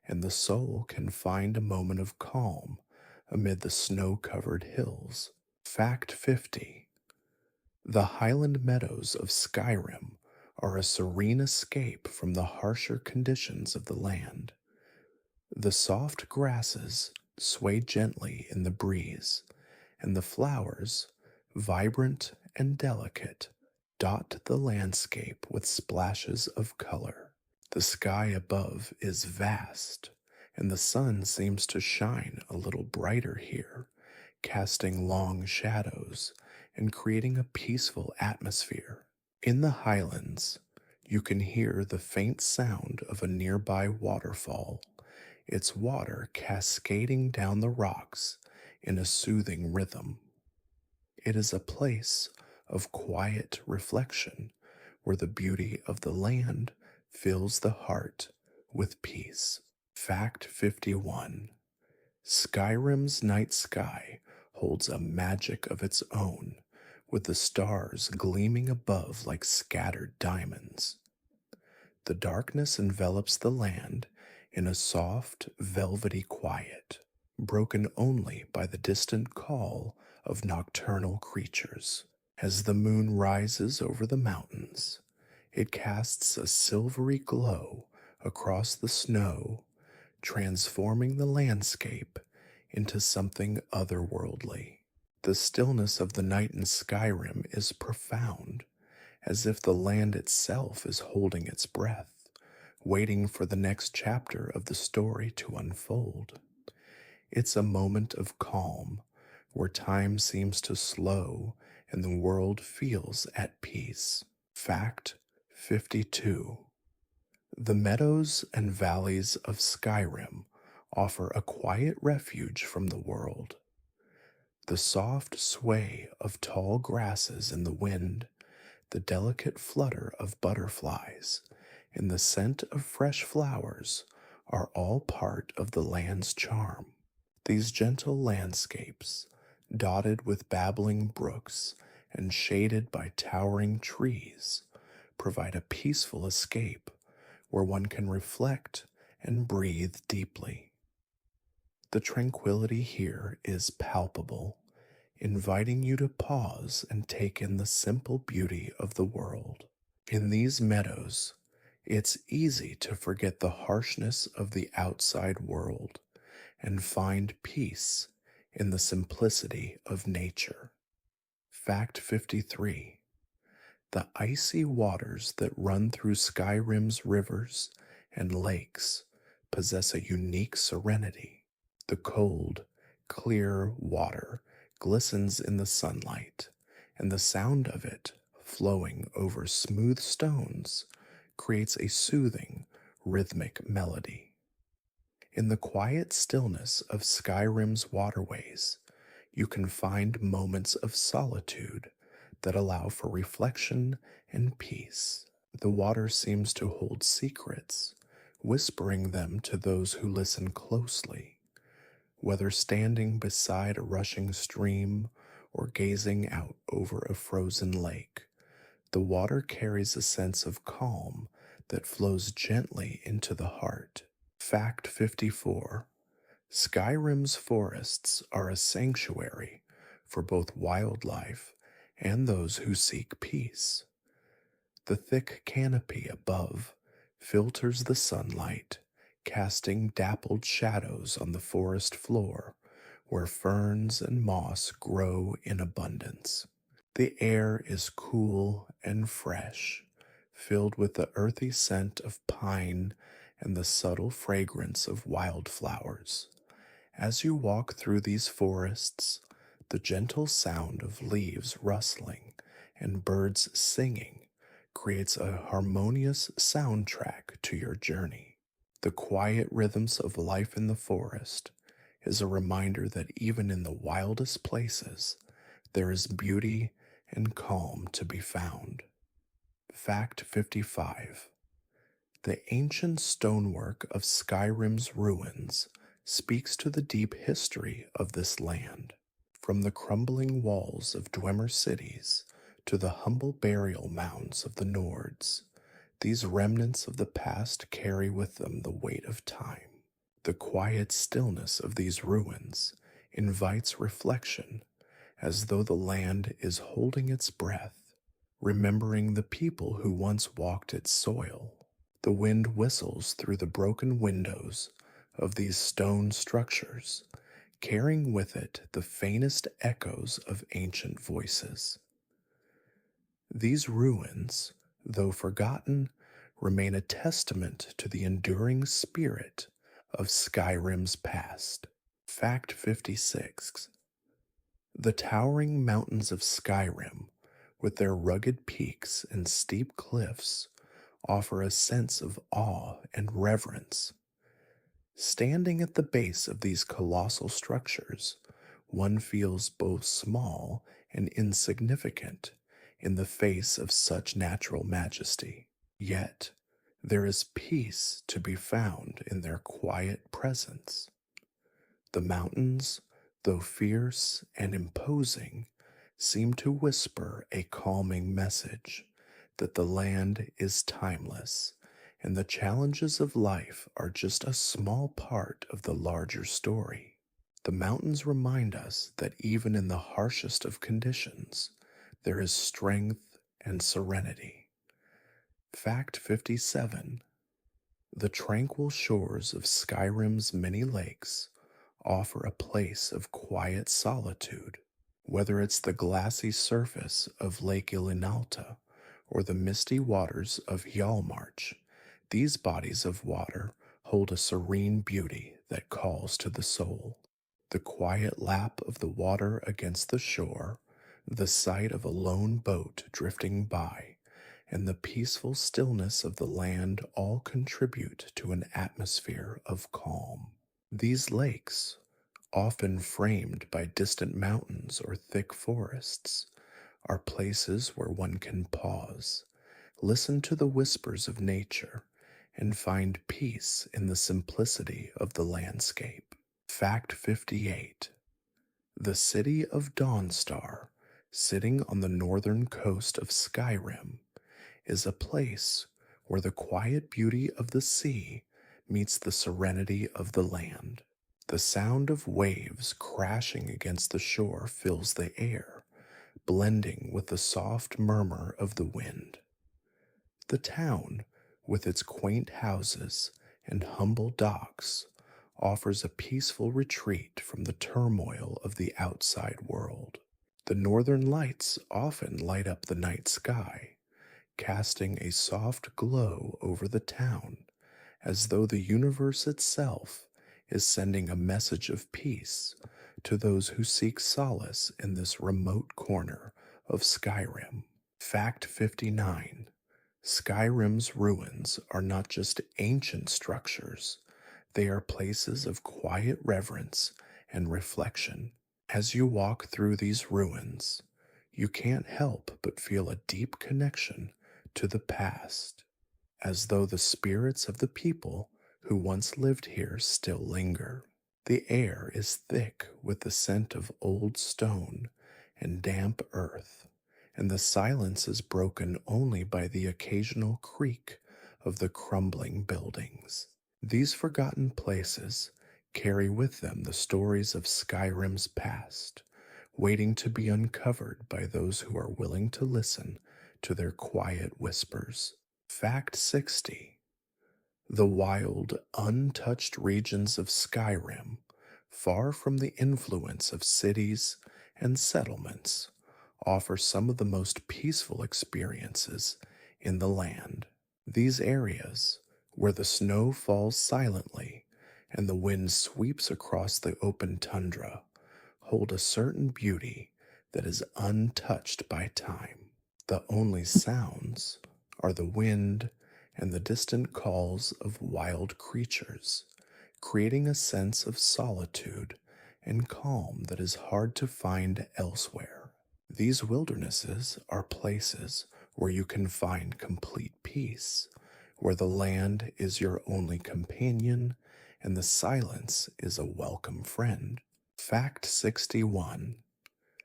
and the soul can find a moment of calm amid the snow covered hills. Fact 50: the highland meadows of Skyrim are a serene escape from the harsher conditions of the land. The soft grasses sway gently in the breeze, and the flowers, vibrant and delicate, dot the landscape with splashes of color. The sky above is vast, and the sun seems to shine a little brighter here, casting long shadows and creating a peaceful atmosphere. In the highlands, you can hear the faint sound of a nearby waterfall, its water cascading down the rocks in a soothing rhythm. It is a place of quiet reflection where the beauty of the land fills the heart with peace. Fact 51: Skyrim's night sky holds a magic of its own, with the stars gleaming above like scattered diamonds. The darkness envelops the land in a soft, velvety quiet, broken only by the distant call of nocturnal creatures. As the moon rises over the mountains, it casts a silvery glow across the snow, transforming the landscape into something otherworldly. The stillness of the night in Skyrim is profound, as if the land itself is holding its breath, waiting for the next chapter of the story to unfold. It's a moment of calm, where time seems to slow and the world feels at peace. Fact 52: the meadows and valleys of Skyrim offer a quiet refuge from the world. The soft sway of tall grasses in the wind, the delicate flutter of butterflies, and the scent of fresh flowers are all part of the land's charm. These gentle landscapes, dotted with babbling brooks and shaded by towering trees, provide a peaceful escape where one can reflect and breathe deeply. The tranquility here is palpable, inviting you to pause and take in the simple beauty of the world. In these meadows, it's easy to forget the harshness of the outside world and find peace in the simplicity of nature. Fact 53: the icy waters that run through Skyrim's rivers and lakes possess a unique serenity. The cold, clear water glistens in the sunlight, and the sound of it flowing over smooth stones creates a soothing, rhythmic melody. In the quiet stillness of Skyrim's waterways, you can find moments of solitude that allow for reflection and peace. The water seems to hold secrets, whispering them to those who listen closely. Whether standing beside a rushing stream or gazing out over a frozen lake, the water carries a sense of calm that flows gently into the heart. Fact 54: Skyrim's forests are a sanctuary for both wildlife and those who seek peace. The thick canopy above filters the sunlight, casting dappled shadows on the forest floor where ferns and moss grow in abundance. The air is cool and fresh, filled with the earthy scent of pine and the subtle fragrance of wildflowers, As you walk through these forests, the gentle sound of leaves rustling and birds singing creates a harmonious soundtrack to your journey. The quiet rhythms of life in the forest is a reminder that even in the wildest places, there is beauty and calm to be found. Fact 55. The ancient stonework of Skyrim's ruins speaks to the deep history of this land. From the crumbling walls of Dwemer cities to the humble burial mounds of the Nords, these remnants of the past carry with them the weight of time. The quiet stillness of these ruins invites reflection, as though the land is holding its breath, remembering the people who once walked its soil. The wind whistles through the broken windows of these stone structures, carrying with it the faintest echoes of ancient voices. These ruins, though forgotten, remain a testament to the enduring spirit of Skyrim's past. Fact 56. The towering mountains of Skyrim, with their rugged peaks and steep cliffs, offer a sense of awe and reverence. Standing at the base of these colossal structures, one feels both small and insignificant in the face of such natural majesty. Yet, there is peace to be found in their quiet presence. The mountains, though fierce and imposing, seem to whisper a calming message that the land is timeless and the challenges of life are just a small part of the larger story. The mountains remind us that even in the harshest of conditions, there is strength and serenity. Fact 57. The tranquil shores of Skyrim's many lakes offer a place of quiet solitude. Whether it's the glassy surface of Lake Ilinalta or the misty waters of Hjalmarch, these bodies of water hold a serene beauty that calls to the soul. The quiet lap of the water against the shore, the sight of a lone boat drifting by, and the peaceful stillness of the land all contribute to an atmosphere of calm. These lakes, often framed by distant mountains or thick forests, are places where one can pause, listen to the whispers of nature, and find peace in the simplicity of the landscape. Fact 58. The city of Dawnstar, sitting on the northern coast of Skyrim, is a place where the quiet beauty of the sea meets the serenity of the land. The sound of waves crashing against the shore fills the air, blending with the soft murmur of the wind. The town, with its quaint houses and humble docks, offers a peaceful retreat from the turmoil of the outside world. The northern lights often light up the night sky, casting a soft glow over the town, as though the universe itself is sending a message of peace to those who seek solace in this remote corner of Skyrim. Fact 59. Skyrim's ruins are not just ancient structures, they are places of quiet reverence and reflection. As you walk through these ruins, you can't help but feel a deep connection to the past, as though the spirits of the people who once lived here still linger. The air is thick with the scent of old stone and damp earth, and the silence is broken only by the occasional creak of the crumbling buildings. These forgotten places carry with them the stories of Skyrim's past, waiting to be uncovered by those who are willing to listen to their quiet whispers. Fact 60. The wild, untouched regions of Skyrim, far from the influence of cities and settlements, offer some of the most peaceful experiences in the land. These areas, where the snow falls silently and the wind sweeps across the open tundra, hold a certain beauty that is untouched by time. The only sounds are the wind and the distant calls of wild creatures, creating a sense of solitude and calm that is hard to find elsewhere. These wildernesses are places where you can find complete peace, where the land is your only companion and the silence is a welcome friend. Fact 61: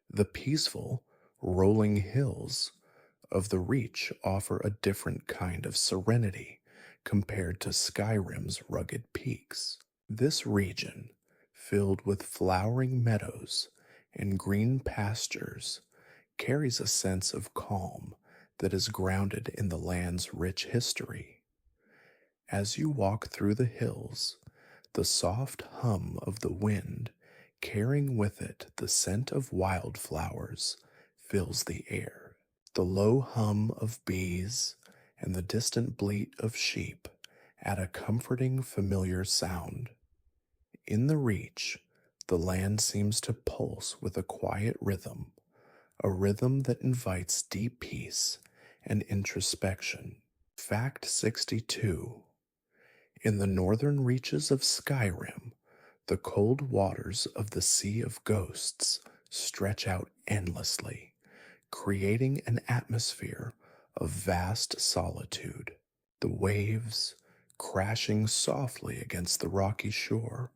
the peaceful, rolling hills of the Reach offer a different kind of serenity compared to Skyrim's rugged peaks. This region, filled with flowering meadows and green pastures, carries a sense of calm that is grounded in the land's rich history. As you walk through the hills, the soft hum of the wind, carrying with it the scent of wildflowers, fills the air. The low hum of bees and the distant bleat of sheep add a comforting, familiar sound. In the Reach, the land seems to pulse with a quiet rhythm, a rhythm that invites deep peace and introspection. Fact 62: in the northern reaches of Skyrim, the cold waters of the Sea of Ghosts stretch out endlessly, creating an atmosphere of vast solitude. The waves, crashing softly against the rocky shore,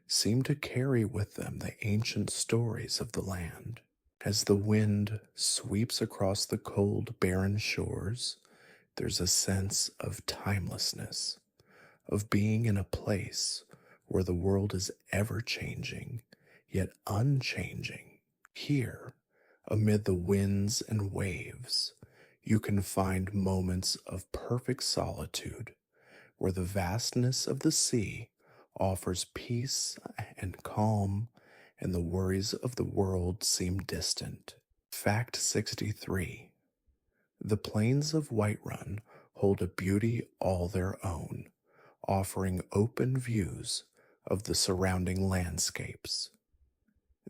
seem to carry with them the ancient stories of the land. As the wind sweeps across the cold, barren shores, there's a sense of timelessness, of being in a place where the world is ever changing, yet unchanging. Here, amid the winds and waves, you can find moments of perfect solitude, where the vastness of the sea offers peace and calm, and the worries of the world seem distant. Fact 63: the plains of Whiterun hold a beauty all their own, offering open views of the surrounding landscapes.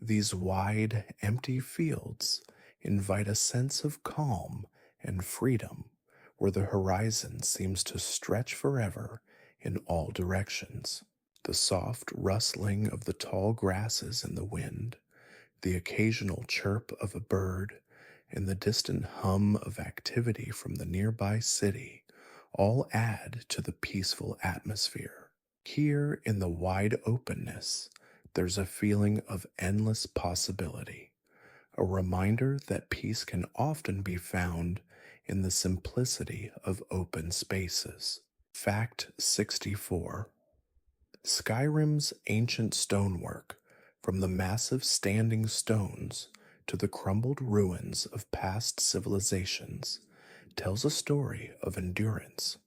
These wide, empty fields invite a sense of calm and freedom, where the horizon seems to stretch forever in all directions. The soft rustling of the tall grasses in the wind, the occasional chirp of a bird, and the distant hum of activity from the nearby city all add to the peaceful atmosphere. Here in the wide openness, there's a feeling of endless possibility, a reminder that peace can often be found in the simplicity of open spaces. Fact 64: Skyrim's ancient stonework, from the massive standing stones to the crumbled ruins of past civilizations, tells a story of endurance.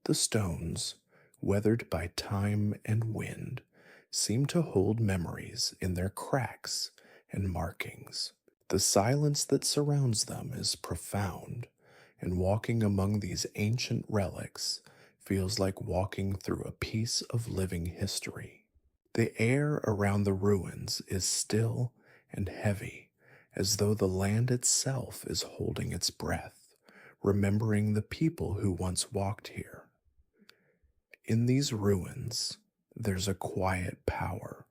The stones, weathered by time and wind, seem to hold memories in their cracks and markings. The silence that surrounds them is profound, and walking among these ancient relics feels like walking through a piece of living history. The air around the ruins is still and heavy, as though the land itself is holding its breath, remembering the people who once walked here. In these ruins, there's a quiet power,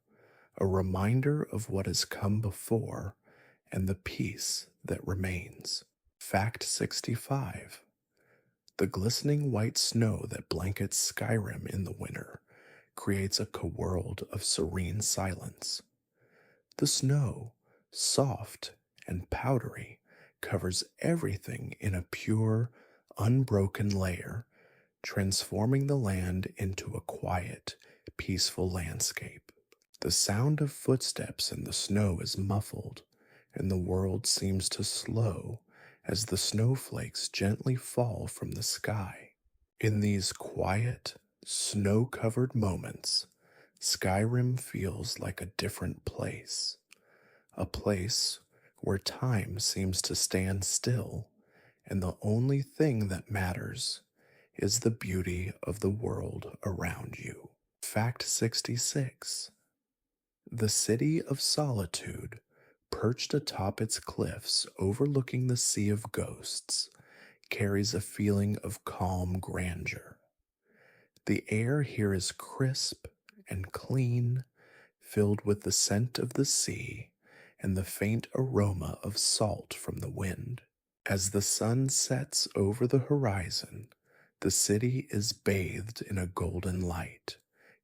a reminder of what has come before and the peace that remains. Fact 65: the glistening white snow that blankets Skyrim in the winter creates a world of serene silence. The snow, soft and powdery, covers everything in a pure, unbroken layer, transforming the land into a quiet, peaceful landscape. The sound of footsteps in the snow is muffled, and the world seems to slow as the snowflakes gently fall from the sky. In these quiet, snow-covered moments, Skyrim feels like a different place, a place where time seems to stand still, and the only thing that matters is the beauty of the world around you. Fact 66. The city of Solitude, perched atop its cliffs overlooking the Sea of Ghosts, carries a feeling of calm grandeur. The air here is crisp and clean, filled with the scent of the sea and the faint aroma of salt from the wind. As the sun sets over the horizon, the city is bathed in a golden light,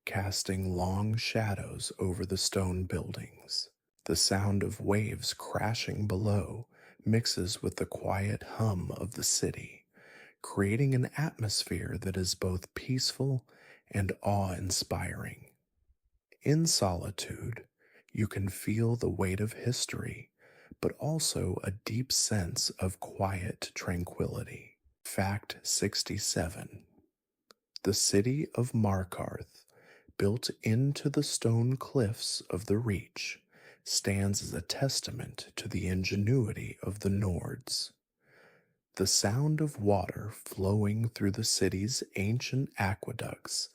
casting long shadows over the stone buildings. The sound of waves crashing below mixes with the quiet hum of the city, creating an atmosphere that is both peaceful and awe-inspiring. In solitude, you can feel the weight of history, but also a deep sense of quiet tranquility. Fact 67. The city of Markarth, built into the stone cliffs of the Reach, stands as a testament to the ingenuity of the Nords. The sound of water flowing through the city's ancient aqueducts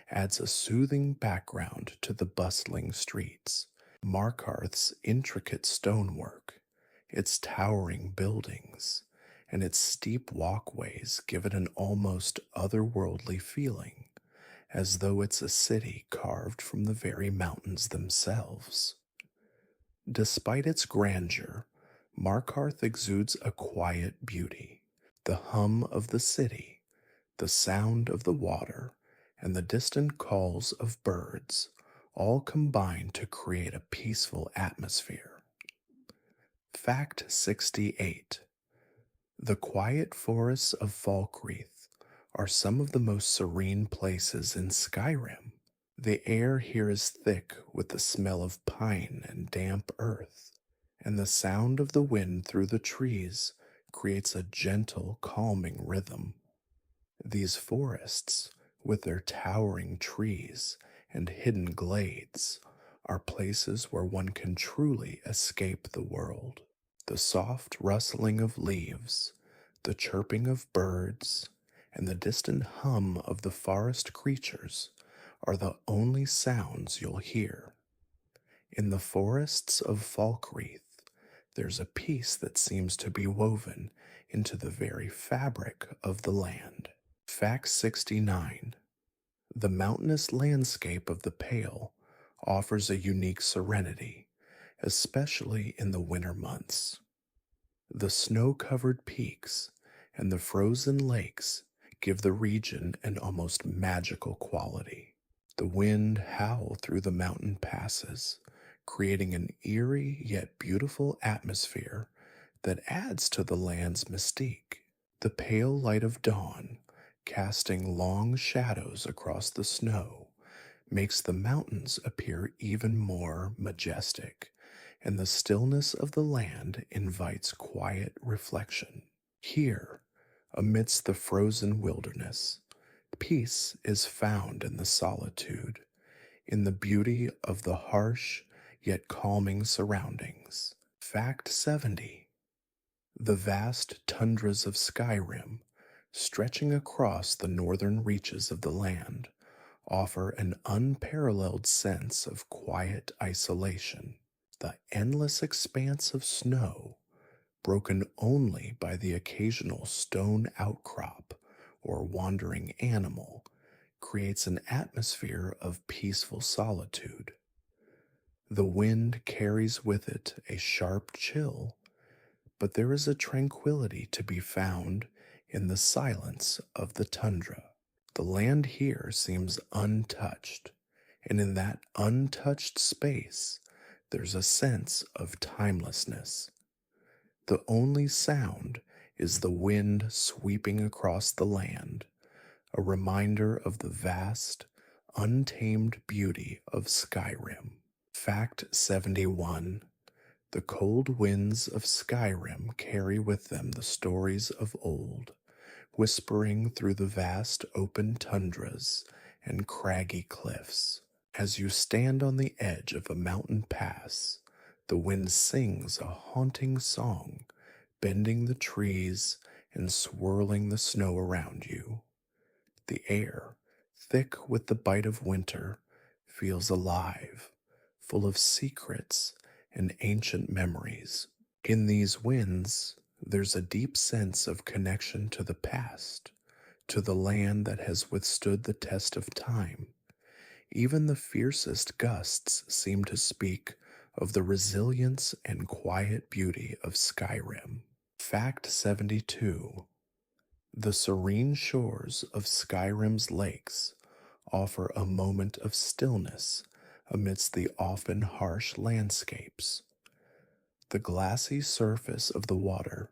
adds a soothing background to the bustling streets. Markarth's intricate stonework, its towering buildings, and its steep walkways give it an almost otherworldly feeling, as though it's a city carved from the very mountains themselves. Despite its grandeur, Markarth exudes a quiet beauty. The hum of the city, the sound of the water, and the distant calls of birds all combine to create a peaceful atmosphere. Fact 68. The quiet forests of Falkreath are some of the most serene places in Skyrim. The air here is thick with the smell of pine and damp earth, and the sound of the wind through the trees creates a gentle, calming rhythm. These forests, with their towering trees and hidden glades, are places where one can truly escape the world. The soft rustling of leaves, the chirping of birds, and the distant hum of the forest creatures are the only sounds you'll hear. In the forests of Falkreath, there's a peace that seems to be woven into the very fabric of the land. Fact 69. The mountainous landscape of the Pale offers a unique serenity, especially in the winter months. The snow-covered peaks and the frozen lakes give the region an almost magical quality. The wind howls through the mountain passes, creating an eerie yet beautiful atmosphere that adds to the land's mystique. The pale light of dawn, casting long shadows across the snow, makes the mountains appear even more majestic, and the stillness of the land invites quiet reflection. Here, amidst the frozen wilderness, peace is found in the solitude, in the beauty of the harsh yet calming surroundings. Fact 70. The vast tundras of Skyrim, stretching across the northern reaches of the land, offer an unparalleled sense of quiet isolation. The endless expanse of snow, broken only by the occasional stone outcrop or wandering animal, creates an atmosphere of peaceful solitude. The wind carries with it a sharp chill, but there is a tranquility to be found in the silence of the tundra. The land here seems untouched, and in that untouched space, there's a sense of timelessness. The only sound is the wind sweeping across the land, a reminder of the vast, untamed beauty of Skyrim. Fact 71. The cold winds of Skyrim carry with them the stories of old, whispering through the vast open tundras and craggy cliffs. As you stand on the edge of a mountain pass, the wind sings a haunting song, bending the trees and swirling the snow around you. The air, thick with the bite of winter, feels alive, full of secrets and ancient memories. In these winds, there's a deep sense of connection to the past, to the land that has withstood the test of time. Even the fiercest gusts seem to speak of the resilience and quiet beauty of Skyrim. Fact 72. The serene shores of Skyrim's lakes offer a moment of stillness amidst the often harsh landscapes. The glassy surface of the water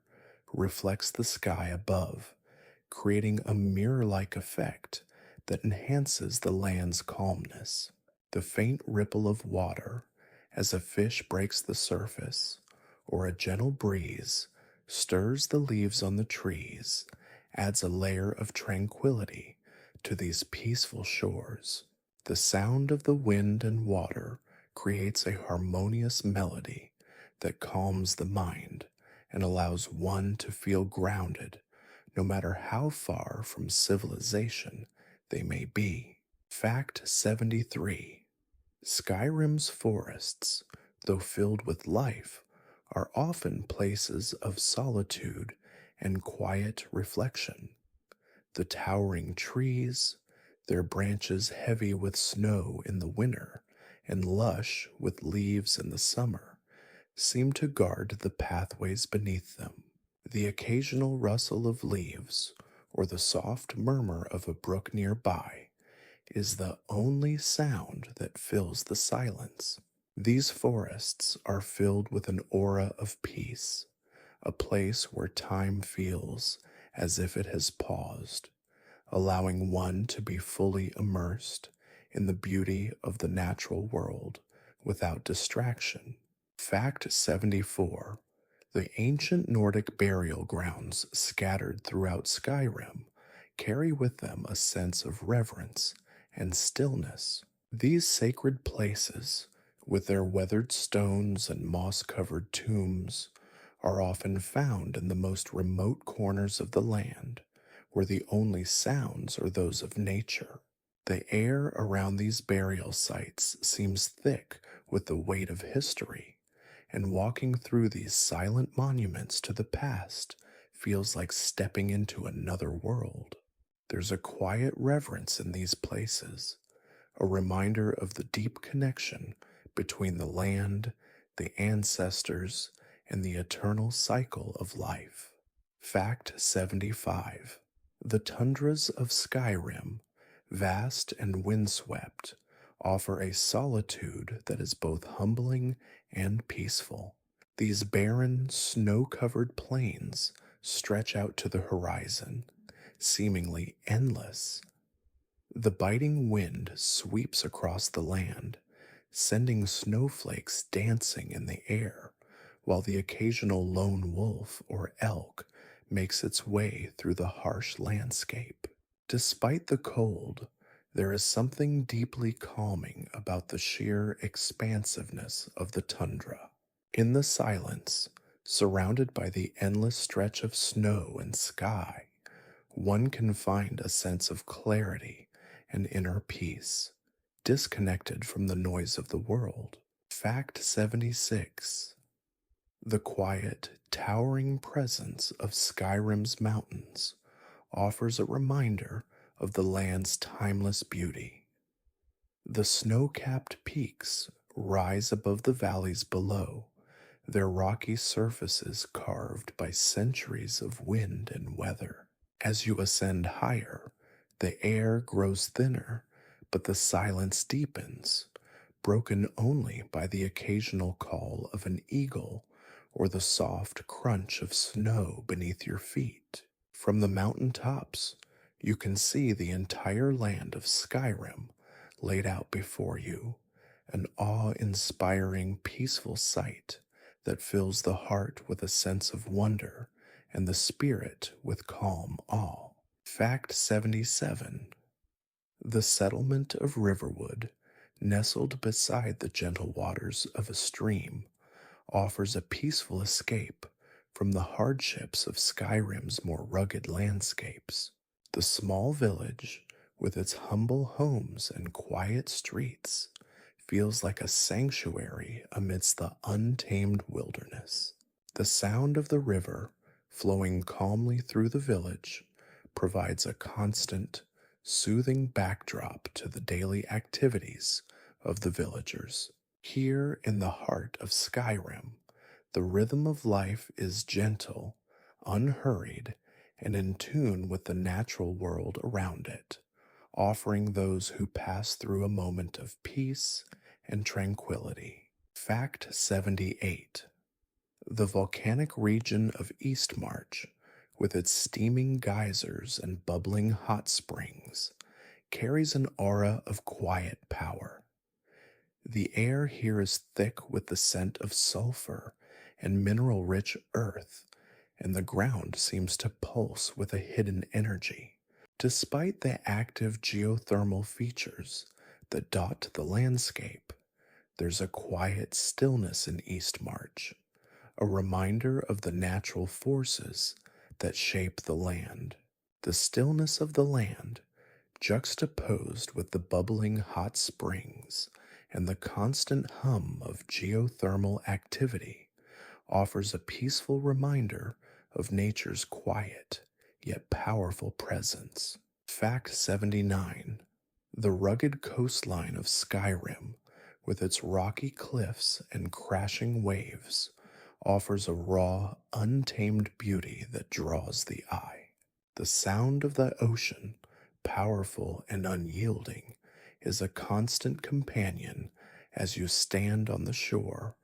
reflects the sky above, creating a mirror like effect that enhances the land's calmness. The faint ripple of water as a fish breaks the surface, or a gentle breeze stirs the leaves on the trees, adds a layer of tranquility to these peaceful shores. The sound of the wind and water creates a harmonious melody that calms the mind and allows one to feel grounded no matter how far from civilization they may be. Fact 73. Skyrim's forests, though filled with life, are often places of solitude and quiet reflection. The towering trees, their branches heavy with snow in the winter and lush with leaves in the summer, seem to guard the pathways beneath them. The occasional rustle of leaves or the soft murmur of a brook nearby is the only sound that fills the silence. These forests are filled with an aura of peace, a place where time feels as if it has paused, allowing one to be fully immersed in the beauty of the natural world without distraction. Fact 74. The ancient Nordic burial grounds scattered throughout Skyrim carry with them a sense of reverence and stillness. These sacred places, with their weathered stones and moss covered tombs, are often found in the most remote corners of the land, where the only sounds are those of nature. The air around these burial sites seems thick with the weight of history, and walking through these silent monuments to the past feels like stepping into another world. There's a quiet reverence in these places, a reminder of the deep connection between the land, the ancestors, and the eternal cycle of life. Fact 75. The tundras of Skyrim, vast and windswept, offer a solitude that is both humbling and peaceful. These barren, snow-covered plains stretch out to the horizon, seemingly endless. The biting wind sweeps across the land, sending snowflakes dancing in the air, while the occasional lone wolf or elk makes its way through the harsh landscape. Despite the cold, there is something deeply calming about the sheer expansiveness of the tundra. In the silence, surrounded by the endless stretch of snow and sky, one can find a sense of clarity and inner peace, disconnected from the noise of the world. Fact 76. The quiet, towering presence of Skyrim's mountains offers a reminder of the land's timeless beauty. The snow-capped peaks rise above the valleys below, their rocky surfaces carved by centuries of wind and weather. As you ascend higher, the air grows thinner, but the silence deepens, broken only by the occasional call of an eagle or the soft crunch of snow beneath your feet. From the mountain tops, you can see the entire land of Skyrim laid out before you, an awe-inspiring, peaceful sight that fills the heart with a sense of wonder and the spirit with calm awe. Fact 77. The settlement of Riverwood, nestled beside the gentle waters of a stream, offers a peaceful escape from the hardships of Skyrim's more rugged landscapes. The small village, with its humble homes and quiet streets, feels like a sanctuary amidst the untamed wilderness. The sound of the river flowing calmly through the village provides a constant, soothing backdrop to the daily activities of the villagers. Here in the heart of Skyrim, the rhythm of life is gentle, unhurried, and in tune with the natural world around it, offering those who pass through a moment of peace and tranquility. Fact 78. The volcanic region of Eastmarch, with its steaming geysers and bubbling hot springs, carries an aura of quiet power. The air here is thick with the scent of sulfur and mineral rich earth, and the ground seems to pulse with a hidden energy. Despite the active geothermal features that dot the landscape, there's a quiet stillness in Eastmarch, a reminder of the natural forces that shape the land. The stillness of the land, juxtaposed with the bubbling hot springs and the constant hum of geothermal activity, offers a peaceful reminder of nature's quiet yet powerful presence. Fact 79. The rugged coastline of Skyrim, with its rocky cliffs and crashing waves, offers a raw, untamed beauty that draws the eye. The sound of the ocean, powerful and unyielding, is a constant companion as you stand on the shore,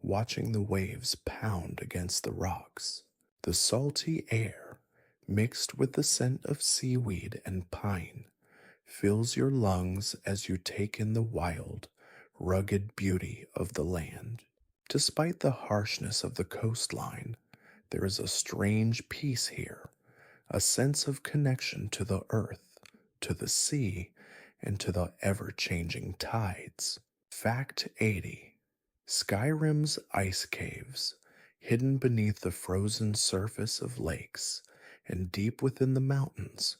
watching the waves pound against the rocks. The salty air, mixed with the scent of seaweed and pine, fills your lungs as you take in the wild, rugged beauty of the land. Despite the harshness of the coastline, there is a strange peace here, a sense of connection to the earth, to the sea, and to the ever-changing tides. Fact 80. Skyrim's ice caves, hidden beneath the frozen surface of lakes and deep within the mountains,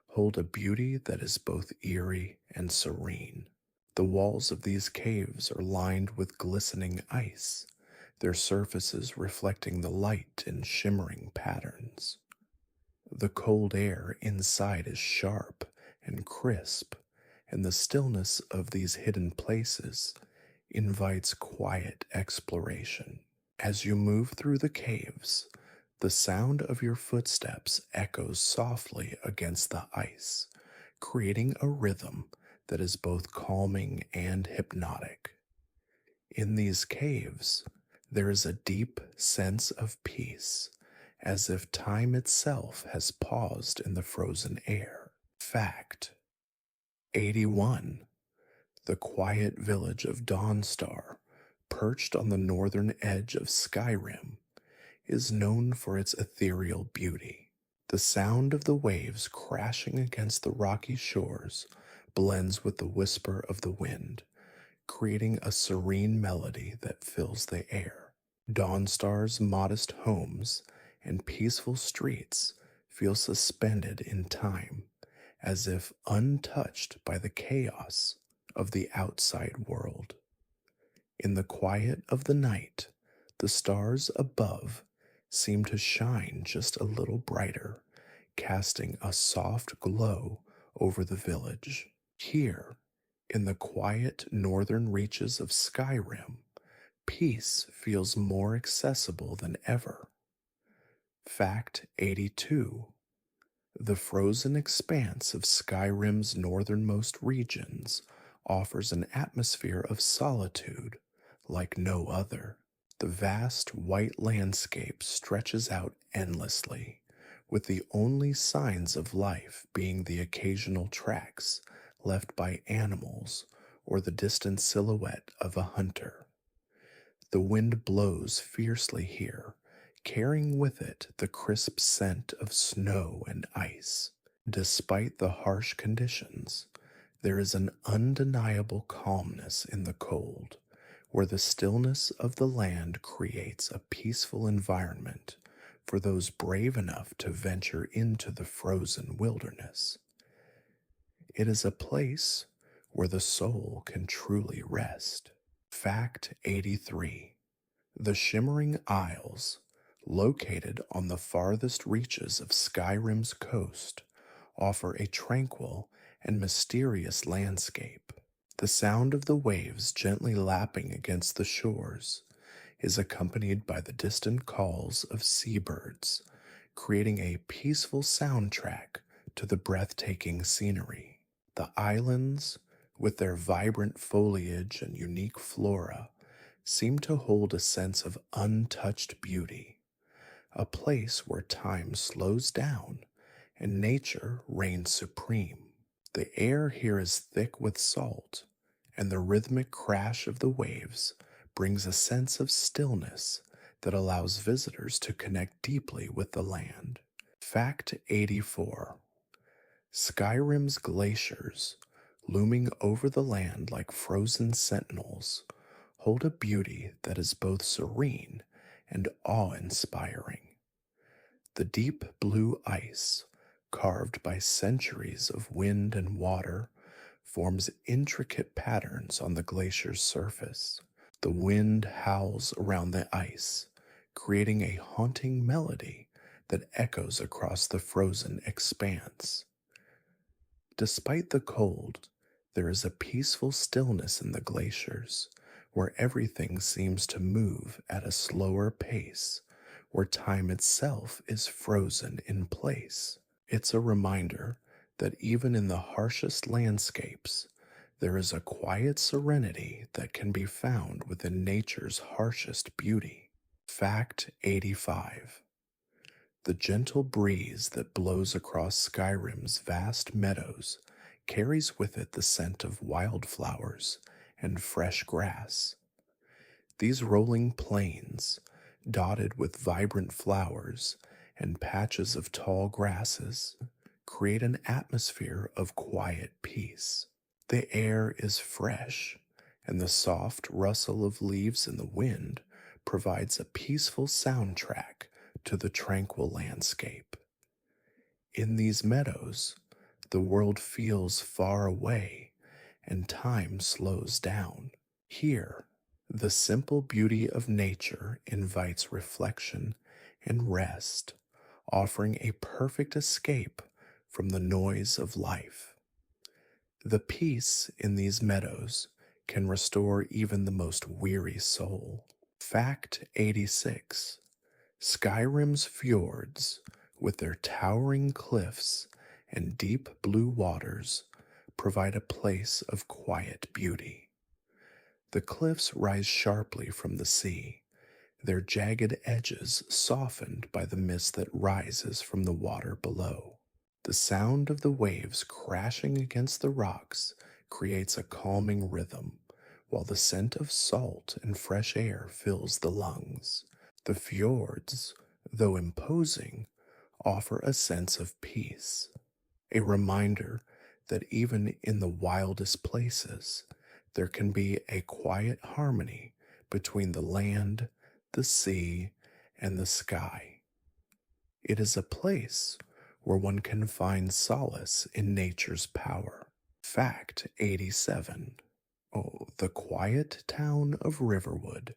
hold a beauty that is both eerie and serene. The walls of these caves are lined with glistening ice, their surfaces reflecting the light in shimmering patterns. The cold air inside is sharp and crisp, and the stillness of these hidden places invites quiet exploration. As you move through the caves, the sound of your footsteps echoes softly against the ice, creating a rhythm that is both calming and hypnotic. In these caves, there is a deep sense of peace, as if time itself has paused in the frozen air. Fact 81. The quiet village of Dawnstar, perched on the northern edge of Skyrim, is known for its ethereal beauty. The sound of the waves crashing against the rocky shores blends with the whisper of the wind, creating a serene melody that fills the air. Dawnstar's modest homes and peaceful streets feel suspended in time, as if untouched by the chaos of the outside world. In the quiet of the night, the stars above seem to shine just a little brighter, casting a soft glow over the village. Here, in the quiet northern reaches of Skyrim, peace feels more accessible than ever. Fact 82. The frozen expanse of Skyrim's northernmost regions offers an atmosphere of solitude like no other. The vast white landscape stretches out endlessly, with the only signs of life being the occasional tracks left by animals or the distant silhouette of a hunter. The wind blows fiercely here, carrying with it the crisp scent of snow and ice. Despite the harsh conditions, there is an undeniable calmness in the cold, where the stillness of the land creates a peaceful environment for those brave enough to venture into the frozen wilderness. It is a place where the soul can truly rest. Fact 83. The Shimmering Isles, located on the farthest reaches of Skyrim's coast, offer a tranquil and mysterious landscape. The sound of the waves gently lapping against the shores is accompanied by the distant calls of seabirds, creating a peaceful soundtrack to the breathtaking scenery. The islands, with their vibrant foliage and unique flora, seem to hold a sense of untouched beauty, a place where time slows down and nature reigns supreme. The air here is thick with salt, and the rhythmic crash of the waves brings a sense of stillness that allows visitors to connect deeply with the land. Fact 84. Skyrim's glaciers, looming over the land like frozen sentinels, hold a beauty that is both serene and awe-inspiring. The deep blue ice, carved by centuries of wind and water, forms intricate patterns on the glacier's surface. The wind howls around the ice, creating a haunting melody that echoes across the frozen expanse. Despite the cold, there is a peaceful stillness in the glaciers, where everything seems to move at a slower pace, where time itself is frozen in place. It's a reminder that even in the harshest landscapes, there is a quiet serenity that can be found within nature's harshest beauty. Fact 85. The gentle breeze that blows across Skyrim's vast meadows carries with it the scent of wildflowers and fresh grass. These rolling plains, dotted with vibrant flowers and patches of tall grasses, create an atmosphere of quiet peace. The air is fresh, and the soft rustle of leaves in the wind provides a peaceful soundtrack to the tranquil landscape. In these meadows, the world feels far away and time slows down. Here, the simple beauty of nature invites reflection and rest, offering a perfect escape from the noise of life. The peace in these meadows can restore even the most weary soul. Fact 86. Skyrim's fjords, with their towering cliffs and deep blue waters, provide a place of quiet beauty. The cliffs rise sharply from the sea, their jagged edges softened by the mist that rises from the water below. The sound of the waves crashing against the rocks creates a calming rhythm, while the scent of salt and fresh air fills the lungs. The fjords, though imposing, offer a sense of peace, a reminder that even in the wildest places, there can be a quiet harmony between the land, the sea, and the sky. It is a place where one can find solace in nature's power. Fact 87. Oh, the quiet town of Riverwood,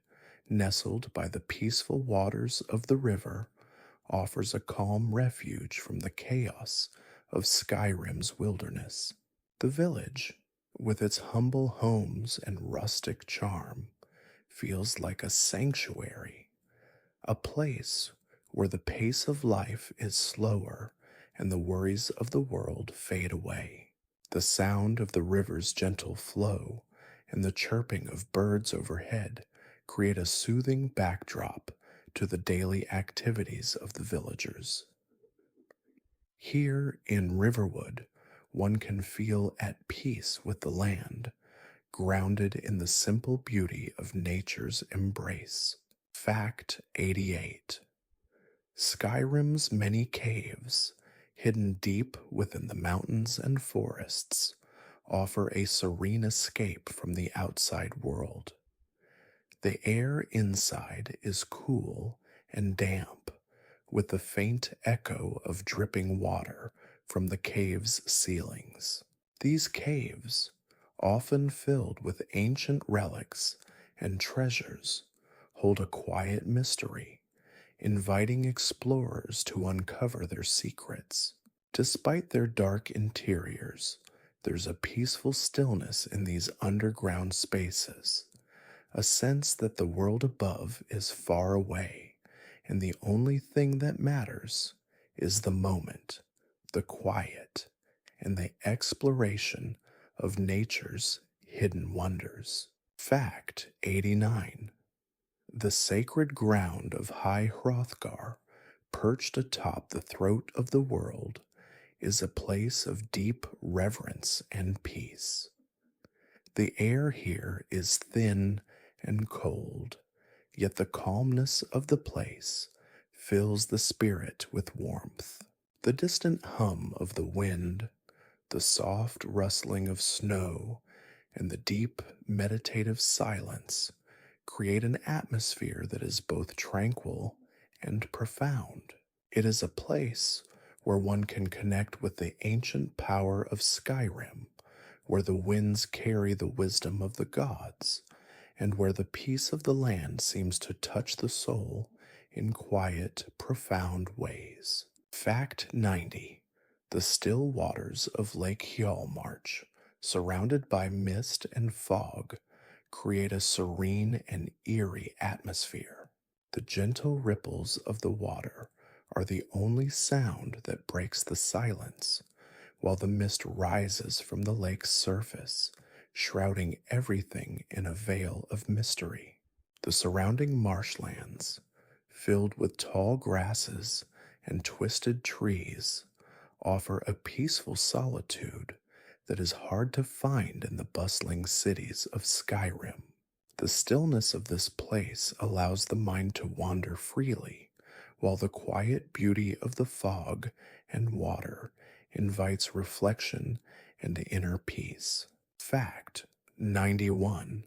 nestled by the peaceful waters of the river, offers a calm refuge from the chaos of Skyrim's wilderness. The village, with its humble homes and rustic charm, feels like a sanctuary, a place where the pace of life is slower and the worries of the world fade away. The sound of the river's gentle flow and the chirping of birds overhead create a soothing backdrop to the daily activities of the villagers. Here in Riverwood, one can feel at peace with the land, grounded in the simple beauty of nature's embrace. Fact 88. Skyrim's many caves, hidden deep within the mountains and forests, offer a serene escape from the outside world. The air inside is cool and damp, with the faint echo of dripping water from the cave's ceilings. These caves, often filled with ancient relics and treasures, hold a quiet mystery, inviting explorers to uncover their secrets. Despite their dark interiors, there's a peaceful stillness in these underground spaces, a sense that the world above is far away, and the only thing that matters is the moment, the quiet, and the exploration of nature's hidden wonders. Fact 89. The sacred ground of High Hrothgar, perched atop the throat of the world, is a place of deep reverence and peace. The air here is thin and cold, yet the calmness of the place fills the spirit with warmth. The distant hum of the wind, the soft rustling of snow, and the deep meditative silence create an atmosphere that is both tranquil and profound. It is a place where one can connect with the ancient power of Skyrim, where the winds carry the wisdom of the gods, and where the peace of the land seems to touch the soul in quiet, profound ways. Fact 90. The still waters of Lake Hjalmarch, surrounded by mist and fog, create a serene and eerie atmosphere. The gentle ripples of the water are the only sound that breaks the silence, while the mist rises from the lake's surface, shrouding everything in a veil of mystery. The surrounding marshlands, filled with tall grasses and twisted trees, offer a peaceful solitude that is hard to find in the bustling cities of Skyrim. The stillness of this place allows the mind to wander freely, while the quiet beauty of the fog and water invites reflection and inner peace. Fact 91.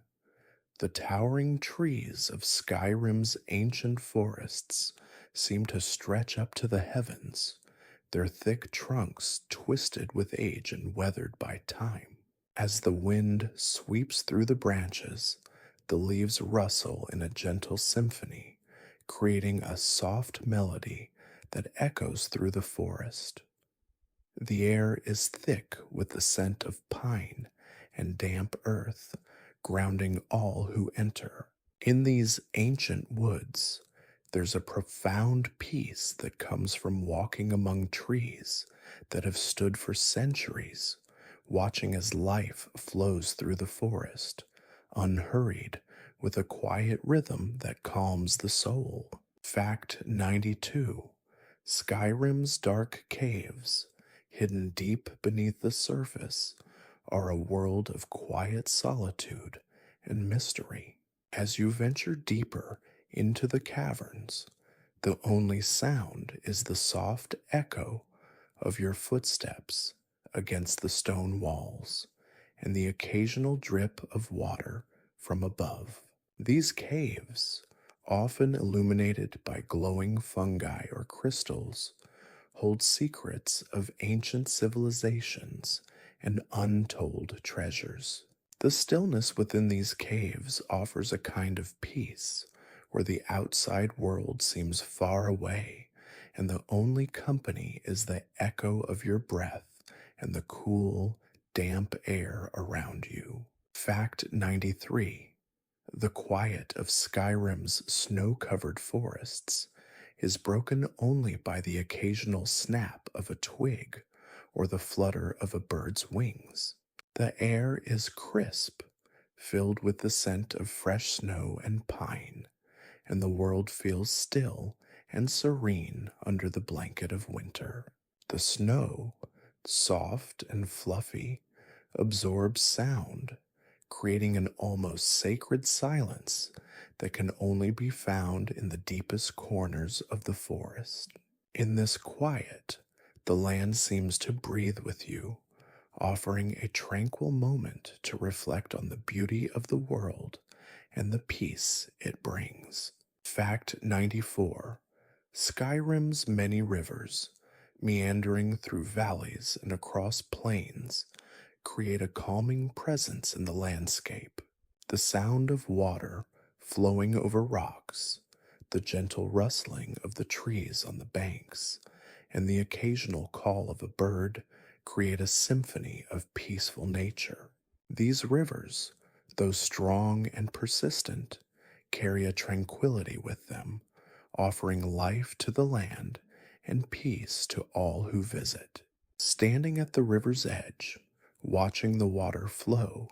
The towering trees of Skyrim's ancient forests seem to stretch up to the heavens, their thick trunks twisted with age and weathered by time. As the wind sweeps through the branches, the leaves rustle in a gentle symphony, creating a soft melody that echoes through the forest. The air is thick with the scent of pine and damp earth, grounding all who enter. In these ancient woods, there's a profound peace that comes from walking among trees that have stood for centuries, watching as life flows through the forest, unhurried, with a quiet rhythm that calms the soul. Fact 92. Skyrim's dark caves, hidden deep beneath the surface, are a world of quiet solitude and mystery. As you venture deeper into the caverns, the only sound is the soft echo of your footsteps against the stone walls and the occasional drip of water from above. These caves, often illuminated by glowing fungi or crystals, hold secrets of ancient civilizations and untold treasures. The stillness within these caves offers a kind of peace where the outside world seems far away and the only company is the echo of your breath and the cool, damp air around you. Fact 93. The quiet of Skyrim's snow-covered forests is broken only by the occasional snap of a twig or the flutter of a bird's wings. The air is crisp, filled with the scent of fresh snow and pine, and the world feels still and serene under the blanket of winter. The snow, soft and fluffy, absorbs sound, creating an almost sacred silence that can only be found in the deepest corners of the forest. In this quiet, the land seems to breathe with you, offering a tranquil moment to reflect on the beauty of the world and the peace it brings. Fact 94. Skyrim's many rivers, meandering through valleys and across plains, create a calming presence in the landscape. The sound of water flowing over rocks, the gentle rustling of the trees on the banks, and the occasional call of a bird create a symphony of peaceful nature. These rivers, though strong and persistent, carry a tranquility with them, offering life to the land and peace to all who visit. Standing at the river's edge, watching the water flow,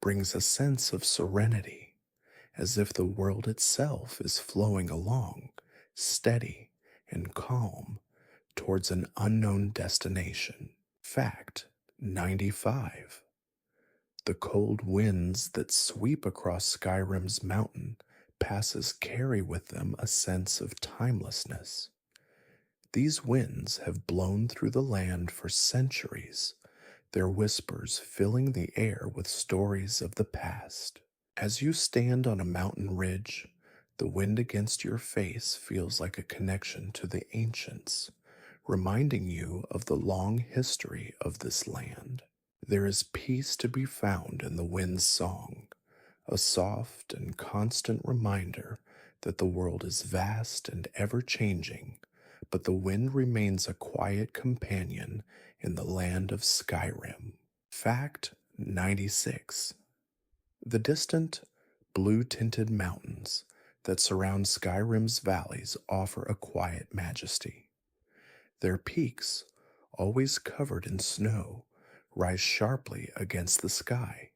brings a sense of serenity, as if the world itself is flowing along, steady and calm, towards an unknown destination. Fact 95. The cold winds that sweep across Skyrim's mountain passes carry with them a sense of timelessness. These winds have blown through the land for centuries, their whispers filling the air with stories of the past. As you stand on a mountain ridge, the wind against your face feels like a connection to the ancients, reminding you of the long history of this land. There is peace to be found in the wind's song, a soft and constant reminder that the world is vast and ever changing, but the wind remains a quiet companion in the land of Skyrim. Fact 96. The distant, blue tinted mountains that surround Skyrim's valleys offer a quiet majesty. Their peaks, always covered in snow, rise sharply against the sky,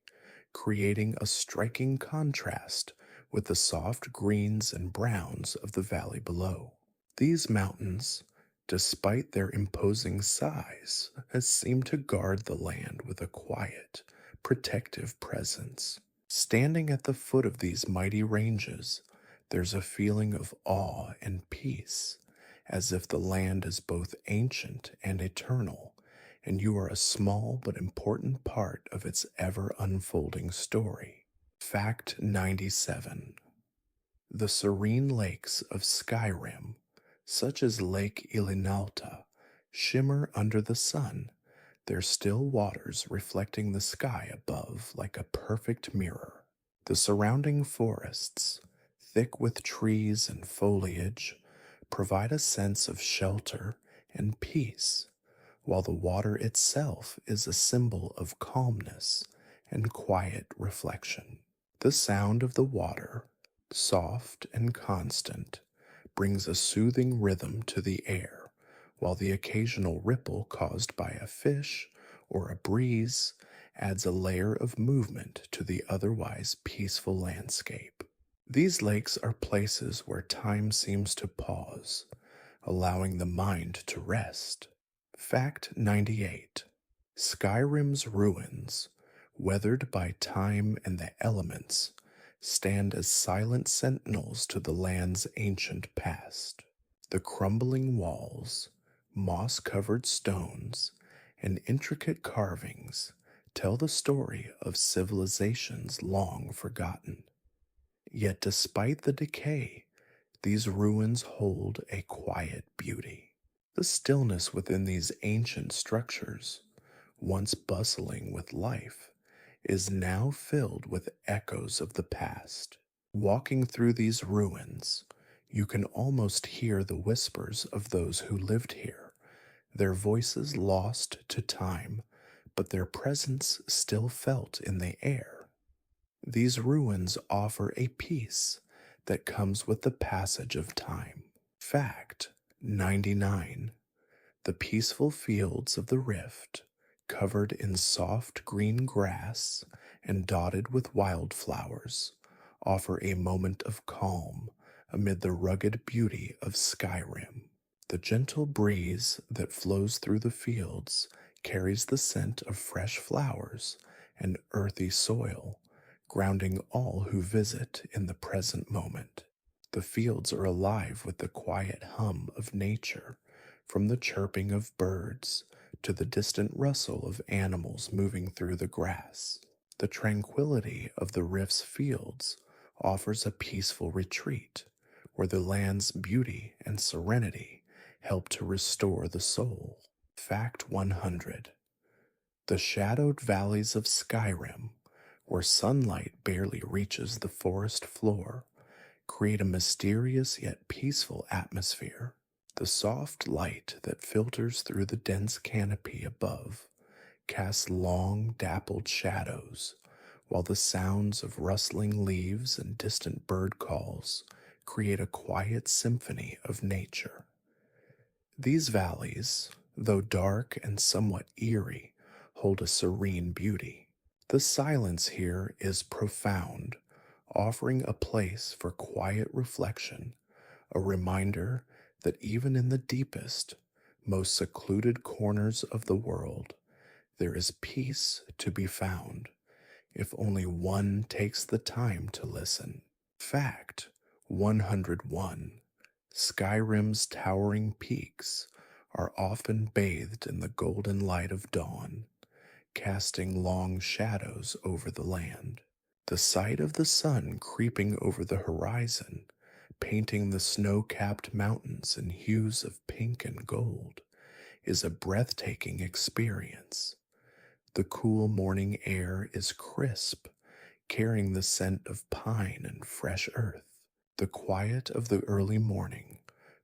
creating a striking contrast with the soft greens and browns of the valley below. These mountains, despite their imposing size, seem to guard the land with a quiet, protective presence. Standing at the foot of these mighty ranges, there's a feeling of awe and peace, as if the land is both ancient and eternal, and you are a small but important part of its ever unfolding story. Fact 97. The serene lakes of Skyrim, such as Lake Ilinalta, shimmer under the sun, their still waters reflecting the sky above like a perfect mirror. The surrounding forests, thick with trees and foliage, provide a sense of shelter and peace, while the water itself is a symbol of calmness and quiet reflection. The sound of the water, soft and constant, brings a soothing rhythm to the air, while the occasional ripple caused by a fish or a breeze adds a layer of movement to the otherwise peaceful landscape. These lakes are places where time seems to pause, allowing the mind to rest. Fact 98. Skyrim's ruins, weathered by time and the elements, stand as silent sentinels to the land's ancient past. The crumbling walls, moss-covered stones, and intricate carvings tell the story of civilizations long forgotten. Yet despite the decay, these ruins hold a quiet beauty. The stillness within these ancient structures, once bustling with life, is now filled with echoes of the past. Walking through these ruins, you can almost hear the whispers of those who lived here, their voices lost to time, but their presence still felt in the air. These ruins offer a peace that comes with the passage of time. Fact 99. The peaceful fields of the Rift, covered in soft green grass and dotted with wildflowers, offer a moment of calm amid the rugged beauty of Skyrim. The gentle breeze that flows through the fields carries the scent of fresh flowers and earthy soil, grounding all who visit in the present moment. The fields are alive with the quiet hum of nature, from the chirping of birds to the distant rustle of animals moving through the grass. The tranquility of the Rift's fields offers a peaceful retreat, where the land's beauty and serenity help to restore the soul. Fact 100. The shadowed valleys of Skyrim, where sunlight barely reaches the forest floor, create a mysterious yet peaceful atmosphere. The soft light that filters through the dense canopy above casts long, dappled shadows, while the sounds of rustling leaves and distant bird calls create a quiet symphony of nature. These valleys, though dark and somewhat eerie, hold a serene beauty. The silence here is profound, offering a place for quiet reflection, a reminder that even in the deepest, most secluded corners of the world, there is peace to be found if only one takes the time to listen. Fact 101: Skyrim's towering peaks are often bathed in the golden light of dawn, casting long shadows over the land. The sight of the sun creeping over the horizon, painting the snow-capped mountains in hues of pink and gold, is a breathtaking experience. The cool morning air is crisp, carrying the scent of pine and fresh earth. The quiet of the early morning,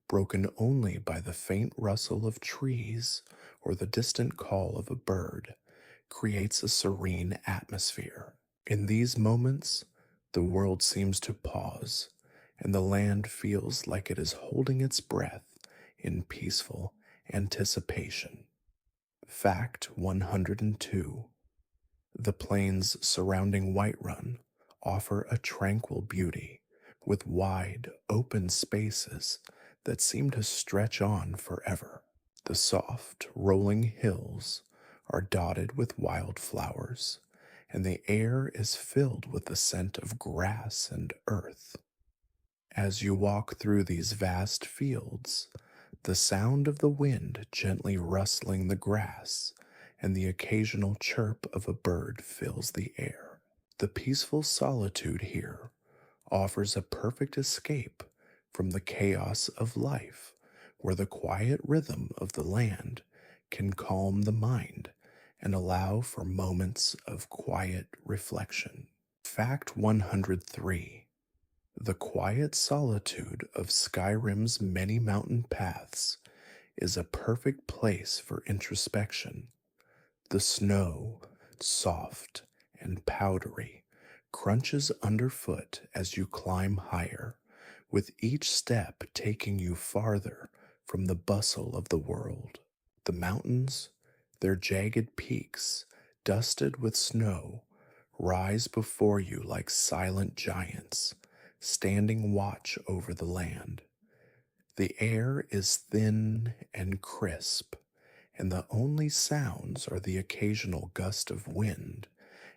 broken only by the faint rustle of trees or the distant call of a bird, creates a serene atmosphere. In these moments, the world seems to pause, and the land feels like it is holding its breath in peaceful anticipation. Fact 102: The plains surrounding Whiterun offer a tranquil beauty, with wide, open spaces that seem to stretch on forever. The soft, rolling hills are dotted with wildflowers, and the air is filled with the scent of grass and earth. As you walk through these vast fields, the sound of the wind gently rustling the grass and the occasional chirp of a bird fills the air. The peaceful solitude here offers a perfect escape from the chaos of life, where the quiet rhythm of the land can calm the mind and allow for moments of quiet reflection. Fact 103: The quiet solitude of Skyrim's many mountain paths is a perfect place for introspection. The snow, soft and powdery, crunches underfoot as you climb higher, with each step taking you farther from the bustle of the world. The mountains, their jagged peaks, dusted with snow, rise before you like silent giants, standing watch over the land. The air is thin and crisp, and the only sounds are the occasional gust of wind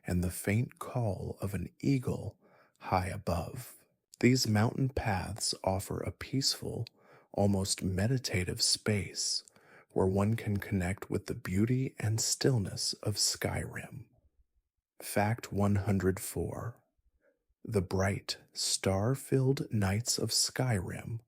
and the faint call of an eagle high above. These mountain paths offer a peaceful, almost meditative space where one can connect with the beauty and stillness of Skyrim. Fact 104: The bright, star-filled nights of Skyrim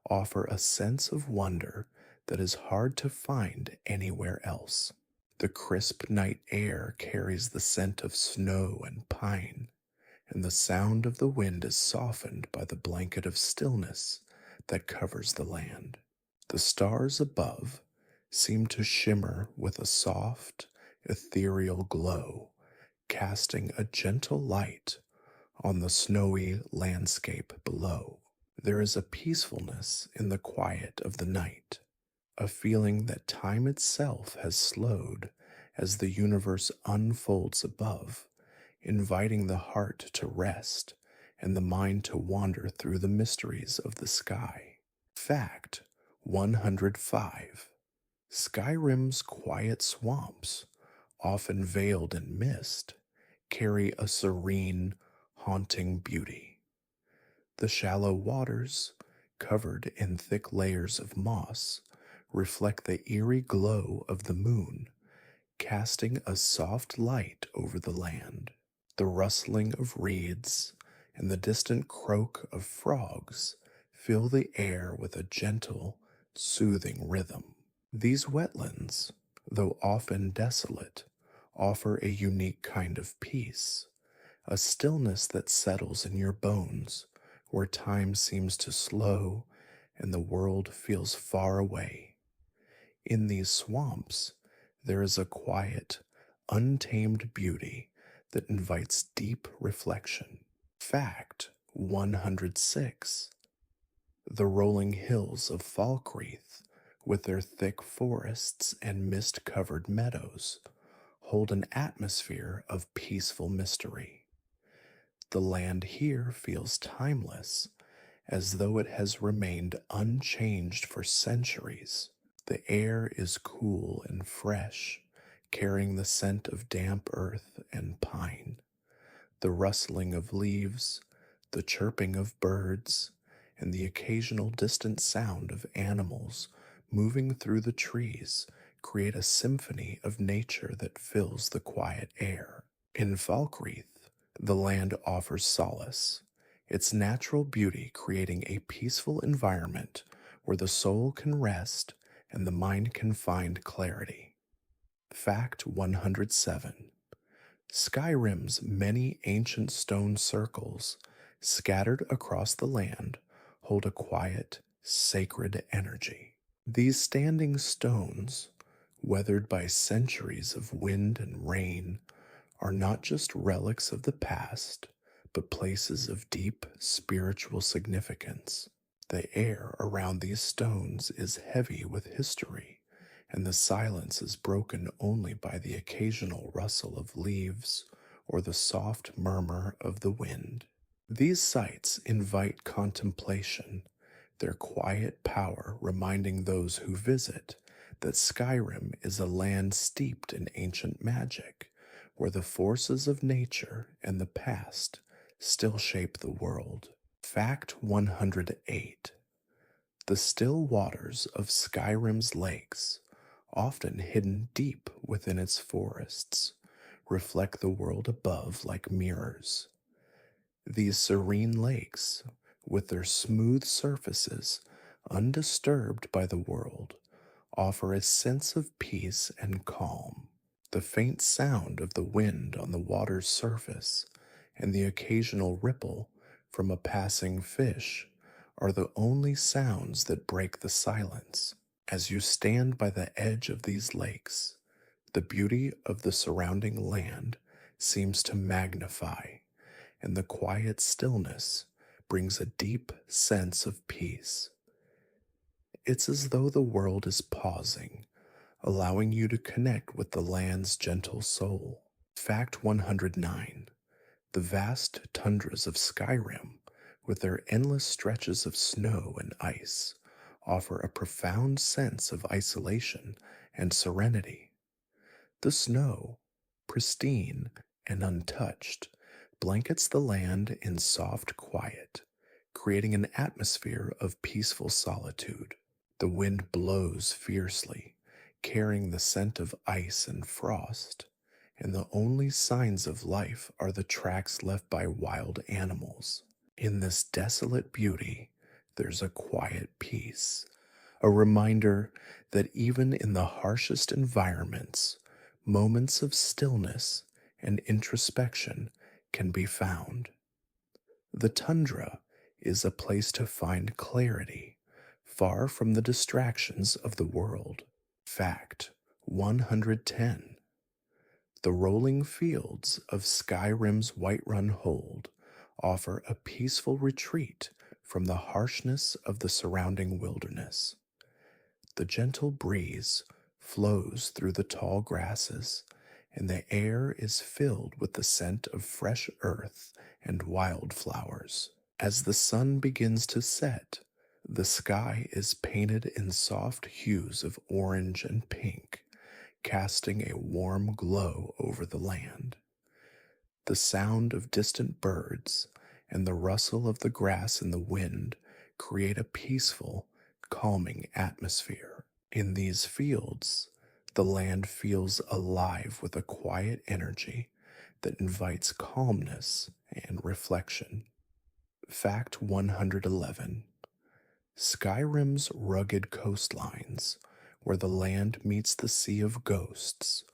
offer a sense of wonder that is hard to find anywhere else. The crisp night air carries the scent of snow and pine, and the sound of the wind is softened by the blanket of stillness that covers the land. The stars above seem to shimmer with a soft, ethereal glow, casting a gentle light on the snowy landscape below. There is a peacefulness in the quiet of the night, a feeling that time itself has slowed as the universe unfolds above, inviting the heart to rest and the mind to wander through the mysteries of the sky. Fact 105: Skyrim's quiet swamps, often veiled in mist, carry a serene, haunting beauty. The shallow waters, covered in thick layers of moss, reflect the eerie glow of the moon, casting a soft light over the land. The rustling of reeds and the distant croak of frogs fill the air with a gentle, soothing rhythm. These wetlands, though often desolate, offer a unique kind of peace, a stillness that settles in your bones, where time seems to slow and the world feels far away. In these swamps, there is a quiet, untamed beauty that invites deep reflection. Fact 106. The rolling hills of Falkreath, with their thick forests and mist covered meadows, hold an atmosphere of peaceful mystery. The land here feels timeless, as though it has remained unchanged for centuries. The air is cool and fresh, carrying the scent of damp earth and pine. The rustling of leaves, the chirping of birds, and the occasional distant sound of animals moving through the trees create a symphony of nature that fills the quiet air. In Falkreath, the land offers solace, its natural beauty creating a peaceful environment where the soul can rest and the mind can find clarity. Fact 107. Skyrim's many ancient stone circles, scattered across the land, hold a quiet, sacred energy. These standing stones, weathered by centuries of wind and rain, are not just relics of the past, but places of deep spiritual significance. The air around these stones is heavy with history, and the silence is broken only by the occasional rustle of leaves or the soft murmur of the wind. These sights invite contemplation, their quiet power reminding those who visit that Skyrim is a land steeped in ancient magic, where the forces of nature and the past still shape the world. Fact 108. The still waters of Skyrim's lakes, often hidden deep within its forests, reflect the world above like mirrors. These serene lakes, with their smooth surfaces undisturbed by the world, offer a sense of peace and calm. The faint sound of the wind on the water's surface and the occasional ripple from a passing fish are the only sounds that break the silence. As you stand by the edge of these lakes, the beauty of the surrounding land seems to magnify, and the quiet stillness brings a deep sense of peace. It's as though the world is pausing, allowing you to connect with the land's gentle soul. Fact 109. The vast tundras of Skyrim, with their endless stretches of snow and ice, offer a profound sense of isolation and serenity. The snow, pristine and untouched, blankets the land in soft quiet, creating an atmosphere of peaceful solitude. The wind blows fiercely, carrying the scent of ice and frost, and the only signs of life are the tracks left by wild animals. In this desolate beauty, there's a quiet peace, a reminder that even in the harshest environments, moments of stillness and introspection can be found. The tundra is a place to find clarity, far from the distractions of the world. Fact 110. The rolling fields of Skyrim's Whiterun Hold offer a peaceful retreat from the harshness of the surrounding wilderness. The gentle breeze flows through the tall grasses, and the air is filled with the scent of fresh earth and wildflowers. As the sun begins to set, the sky is painted in soft hues of orange and pink, casting a warm glow over the land. The sound of distant birds and the rustle of the grass in the wind create a peaceful, calming atmosphere. In these fields, the land feels alive with a quiet energy that invites calmness and reflection. Fact 111. Skyrim's rugged coastlines, where the land meets the sea of ghosts,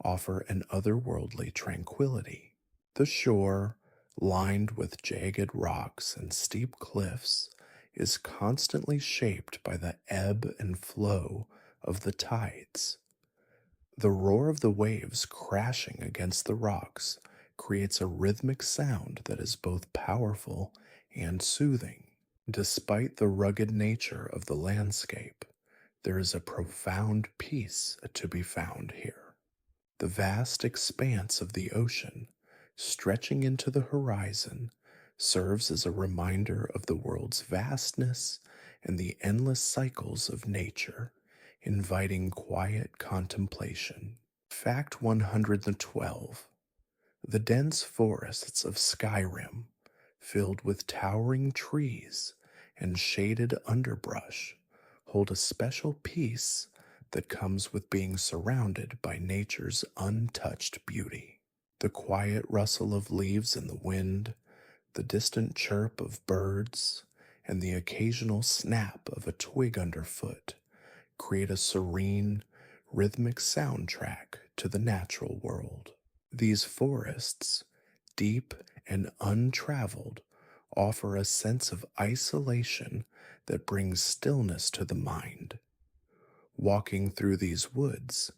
offer an otherworldly tranquility. The shore, lined with jagged rocks and steep cliffs, is constantly shaped by the ebb and flow of the tides. The roar of the waves crashing against the rocks creates a rhythmic sound that is both powerful and soothing. Despite the rugged nature of the landscape, there is a profound peace to be found here. The vast expanse of the ocean, stretching into the horizon, serves as a reminder of the world's vastness and the endless cycles of nature, inviting quiet contemplation. Fact 112. The dense forests of Skyrim, filled with towering trees and shaded underbrush, hold a special peace that comes with being surrounded by nature's untouched beauty. The quiet rustle of leaves in the wind, the distant chirp of birds, and the occasional snap of a twig underfoot create a serene, rhythmic soundtrack to the natural world. These forests, deep and untraveled, offer a sense of isolation that brings stillness to the mind. Walking through these woods,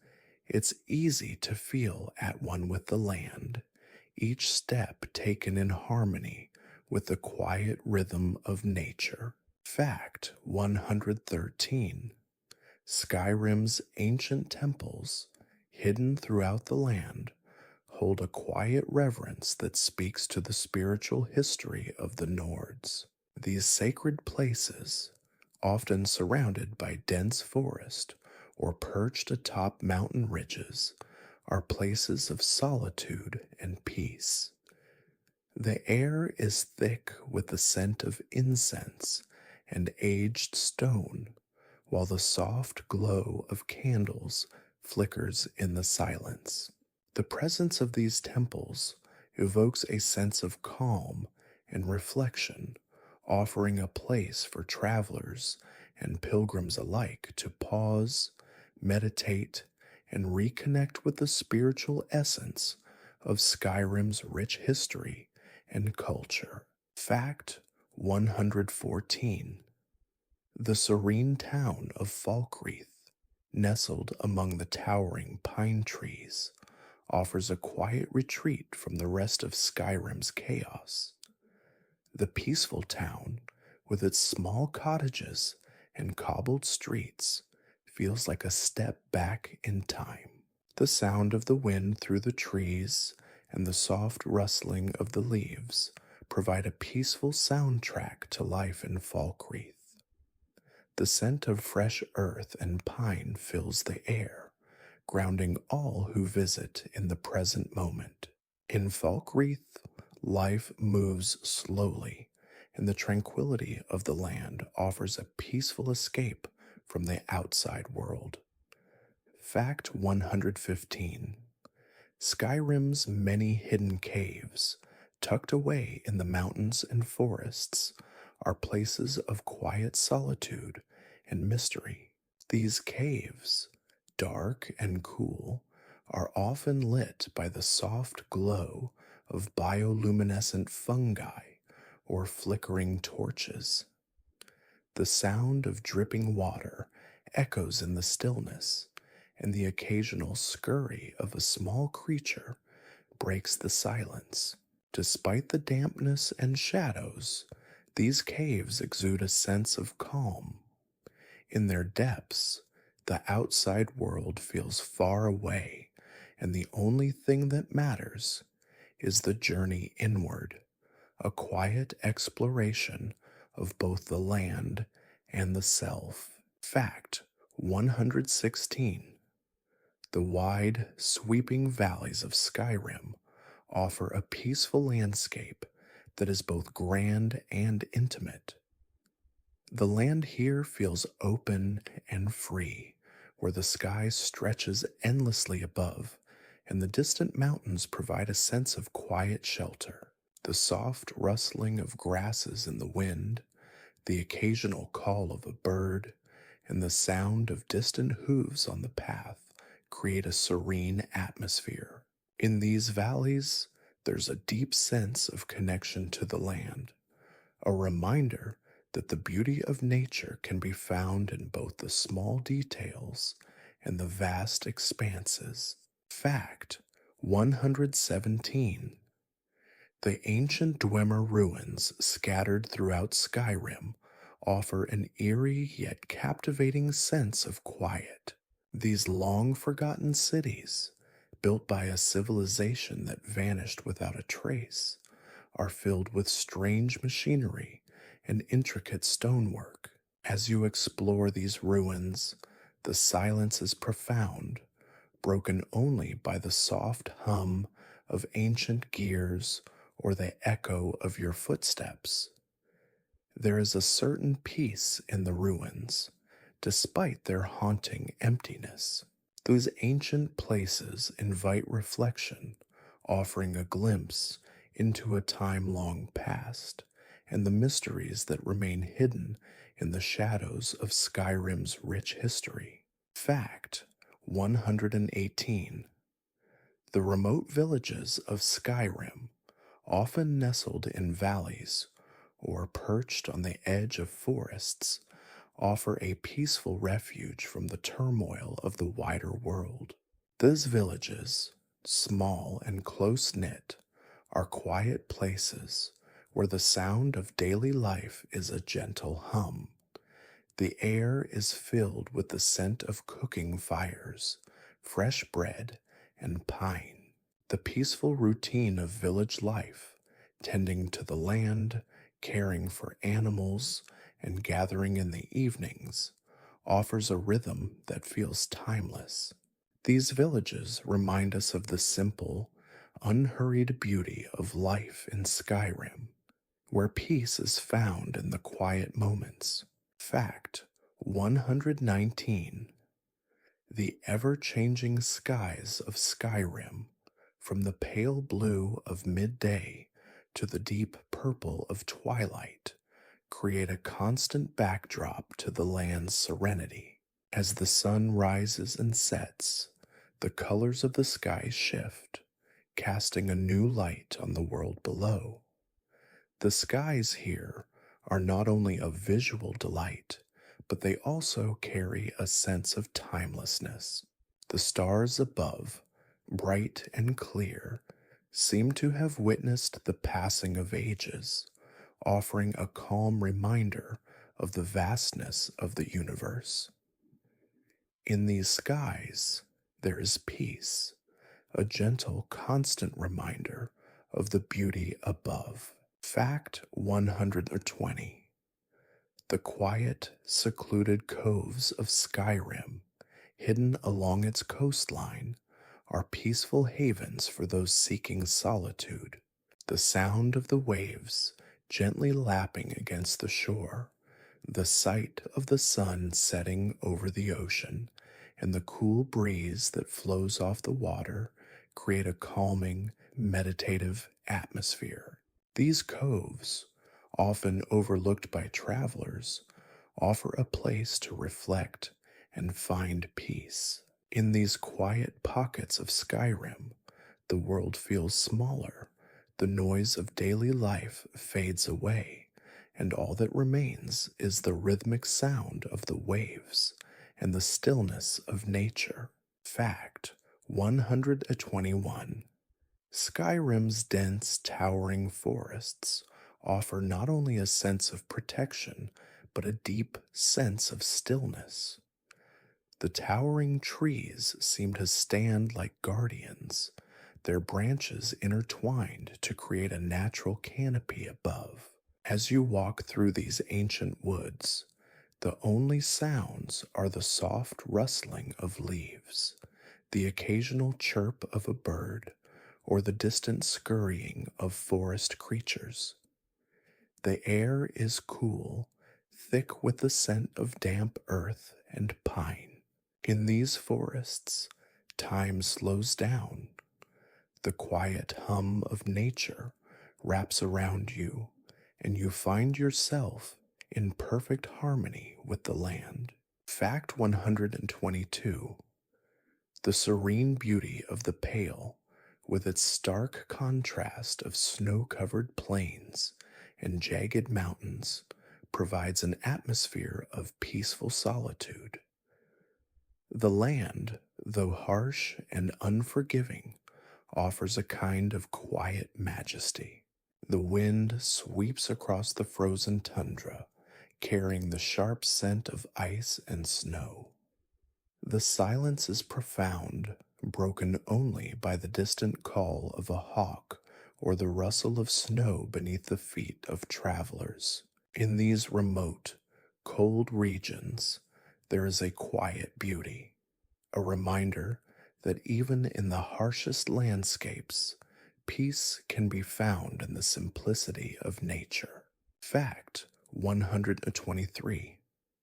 it's easy to feel at one with the land, each step taken in harmony with the quiet rhythm of nature. Fact 113. Skyrim's ancient temples, hidden throughout the land, hold a quiet reverence that speaks to the spiritual history of the Nords. These sacred places, often surrounded by dense forest or perched atop mountain ridges, are places of solitude and peace. The air is thick with the scent of incense and aged stone, while the soft glow of candles flickers in the silence. The presence of these temples evokes a sense of calm and reflection, offering a place for travelers and pilgrims alike to pause, meditate, and reconnect with the spiritual essence of Skyrim's rich history and culture. Fact 114. The serene town of Falkreath, nestled among the towering pine trees, offers a quiet retreat from the rest of Skyrim's chaos. The peaceful town, with its small cottages and cobbled streets, feels like a step back in time. The sound of the wind through the trees and the soft rustling of the leaves provide a peaceful soundtrack to life in Falkreath. The scent of fresh earth and pine fills the air, grounding all who visit in the present moment. In Falkreath, life moves slowly, and the tranquility of the land offers a peaceful escape from the outside world. Fact 115. Skyrim's many hidden caves, tucked away in the mountains and forests, are places of quiet solitude and mystery. These caves, dark and cool, are often lit by the soft glow of bioluminescent fungi or flickering torches. The sound of dripping water echoes in the stillness, and the occasional scurry of a small creature breaks the silence. Despite the dampness and shadows, these caves exude a sense of calm. In their depths, the outside world feels far away, and the only thing that matters is the journey inward, a quiet exploration of both the land and the self. Fact 116. The wide, sweeping valleys of Skyrim offer a peaceful landscape that is both grand and intimate. The land here feels open and free, where the sky stretches endlessly above, and the distant mountains provide a sense of quiet shelter. The soft rustling of grasses in the wind, the occasional call of a bird, and the sound of distant hooves on the path create a serene atmosphere. In these valleys, there's a deep sense of connection to the land, a reminder that the beauty of nature can be found in both the small details and the vast expanses. Fact 117. The ancient Dwemer ruins scattered throughout Skyrim offer an eerie yet captivating sense of quiet. These long forgotten cities, built by a civilization that vanished without a trace, are filled with strange machinery and intricate stonework. As you explore these ruins, the silence is profound, broken only by the soft hum of ancient gears or the echo of your footsteps. There is a certain peace in the ruins, despite their haunting emptiness. Those ancient places invite reflection, offering a glimpse into a time long past and the mysteries that remain hidden in the shadows of Skyrim's rich history. Fact 118. The remote villages of Skyrim, often nestled in valleys or perched on the edge of forests, offer a peaceful refuge from the turmoil of the wider world. These villages, small and close knit, are quiet places where the sound of daily life is a gentle hum. The air is filled with the scent of cooking fires, fresh bread, and pine. The peaceful routine of village life, tending to the land, caring for animals, and gathering in the evenings, offers a rhythm that feels timeless. These villages remind us of the simple, unhurried beauty of life in Skyrim, where peace is found in the quiet moments. Fact 119. The ever changing skies of Skyrim, from the pale blue of midday to the deep purple of twilight, create a constant backdrop to the land's serenity. As the sun rises and sets, the colors of the sky shift, casting a new light on the world below. The skies here are not only a visual delight, but they also carry a sense of timelessness. The stars above, bright and clear, seem to have witnessed the passing of ages, offering a calm reminder of the vastness of the universe. In these skies, there is peace, a gentle, constant reminder of the beauty above. Fact 120. The quiet, secluded coves of Skyrim, hidden along its coastline, are peaceful havens for those seeking solitude. The sound of the waves gently lapping against the shore, the sight of the sun setting over the ocean, and the cool breeze that flows off the water create a calming, meditative atmosphere. These coves, often overlooked by travelers, offer a place to reflect and find peace. In these quiet pockets of Skyrim, the world feels smaller, the noise of daily life fades away, and all that remains is the rhythmic sound of the waves and the stillness of nature. Fact 121. Skyrim's dense, towering forests offer not only a sense of protection, but a deep sense of stillness. The towering trees seem to stand like guardians, their branches intertwined to create a natural canopy above. As you walk through these ancient woods, the only sounds are the soft rustling of leaves, the occasional chirp of a bird, or the distant scurrying of forest creatures. The air is cool, thick with the scent of damp earth and pine. In these forests, time slows down. The quiet hum of nature wraps around you, and you find yourself in perfect harmony with the land. Fact 122. The serene beauty of the Pale, with its stark contrast of snow covered plains and jagged mountains, provides an atmosphere of peaceful solitude. The land, though harsh and unforgiving, offers a kind of quiet majesty. The wind sweeps across the frozen tundra, carrying the sharp scent of ice and snow. The silence is profound, broken only by the distant call of a hawk or the rustle of snow beneath the feet of travelers. In these remote, cold regions, there is a quiet beauty, a reminder that even in the harshest landscapes, peace can be found in the simplicity of nature. Fact 123.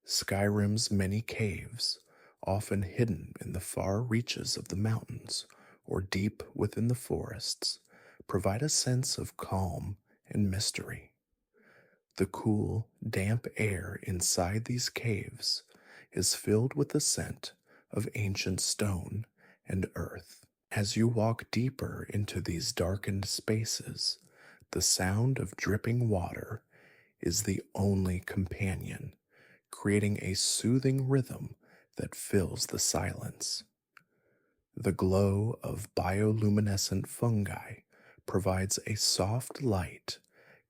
Skyrim's many caves, often hidden in the far reaches of the mountains or deep within the forests, provide a sense of calm and mystery. The cool, damp air inside these caves is filled with the scent of ancient stone and earth. As you walk deeper into these darkened spaces, the sound of dripping water is the only companion, creating a soothing rhythm that fills the silence. The glow of bioluminescent fungi provides a soft light,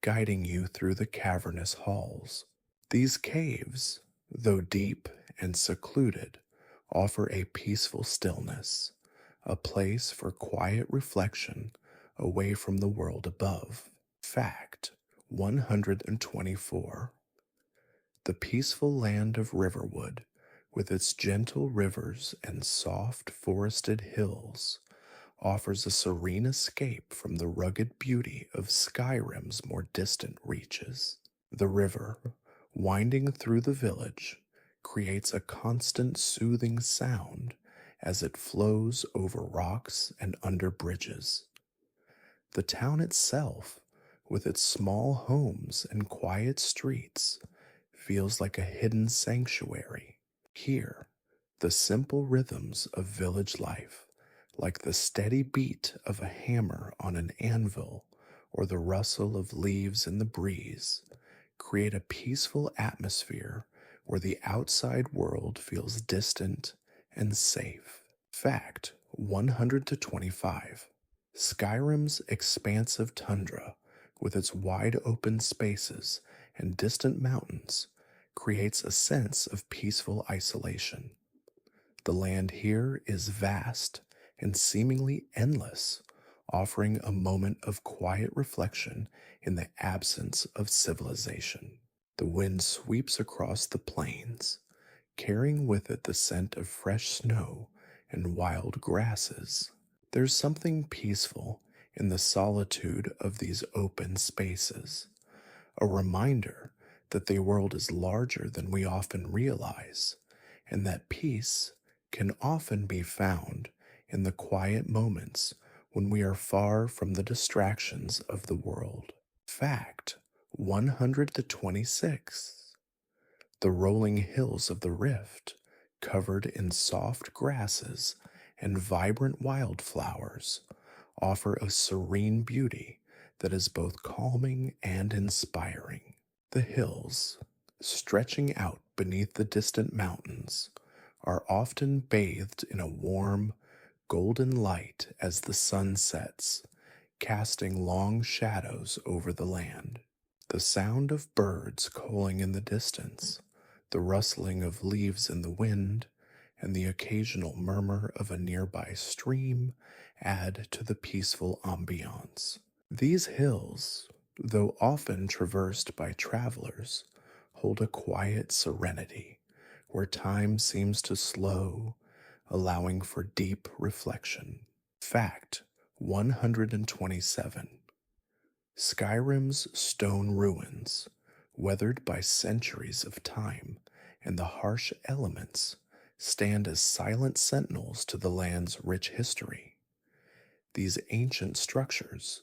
guiding you through the cavernous halls. These caves, though deep and secluded, offer a peaceful stillness, a place for quiet reflection away from the world above. Fact 124. The peaceful land of Riverwood, with its gentle rivers and soft forested hills, offers a serene escape from the rugged beauty of Skyrim's more distant reaches. The river, winding through the village, creates a constant soothing sound as it flows over rocks and under bridges. The town itself, with its small homes and quiet streets, feels like a hidden sanctuary. Here, the simple rhythms of village life, like the steady beat of a hammer on an anvil or the rustle of leaves in the breeze, create a peaceful atmosphere where the outside world feels distant and safe. Fact 125. Skyrim's expansive tundra, with its wide open spaces and distant mountains, creates a sense of peaceful isolation. The land here is vast and seemingly endless, offering a moment of quiet reflection in the absence of civilization. The wind sweeps across the plains, carrying with it the scent of fresh snow and wild grasses. There's something peaceful in the solitude of these open spaces, a reminder that the world is larger than we often realize, and that peace can often be found in the quiet moments when we are far from the distractions of the world. Fact 126. The rolling hills of the Rift, covered in soft grasses and vibrant wildflowers, offer a serene beauty that is both calming and inspiring. The hills, stretching out beneath the distant mountains, are often bathed in a warm, golden light as the sun sets, casting long shadows over the land. The sound of birds calling in the distance, the rustling of leaves in the wind, and the occasional murmur of a nearby stream add to the peaceful ambiance. These hills, though often traversed by travelers, hold a quiet serenity where time seems to slow, allowing for deep reflection. Fact 127. Skyrim's stone ruins, weathered by centuries of time and the harsh elements, stand as silent sentinels to the land's rich history. These ancient structures,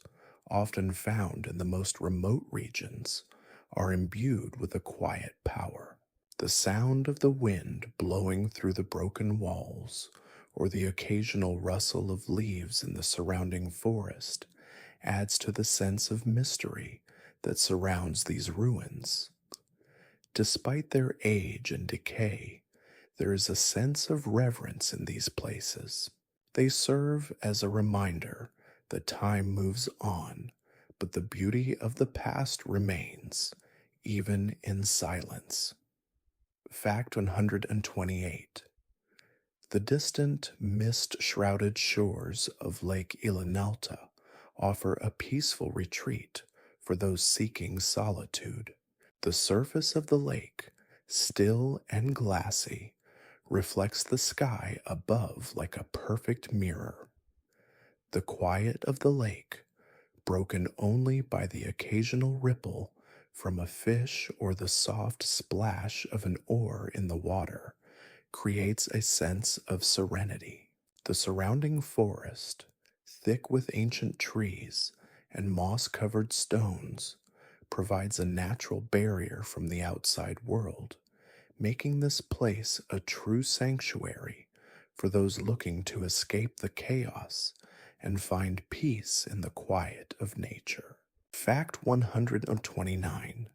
often found in the most remote regions, are imbued with a quiet power. The sound of the wind blowing through the broken walls or the occasional rustle of leaves in the surrounding forest adds to the sense of mystery that surrounds these ruins. Despite their age and decay, there is a sense of reverence in these places. They serve as a reminder that time moves on, but the beauty of the past remains, even in silence. Fact 128. The distant, mist shrouded shores of Lake Ilinalta offer a peaceful retreat for those seeking solitude. The surface of the lake, still and glassy, reflects the sky above like a perfect mirror. The quiet of the lake, broken only by the occasional ripple from a fish or the soft splash of an oar in the water, creates a sense of serenity. The surrounding forest, thick with ancient trees and moss covered stones, provides a natural barrier from the outside world, making this place a true sanctuary for those looking to escape the chaos and find peace in the quiet of nature. Fact 129.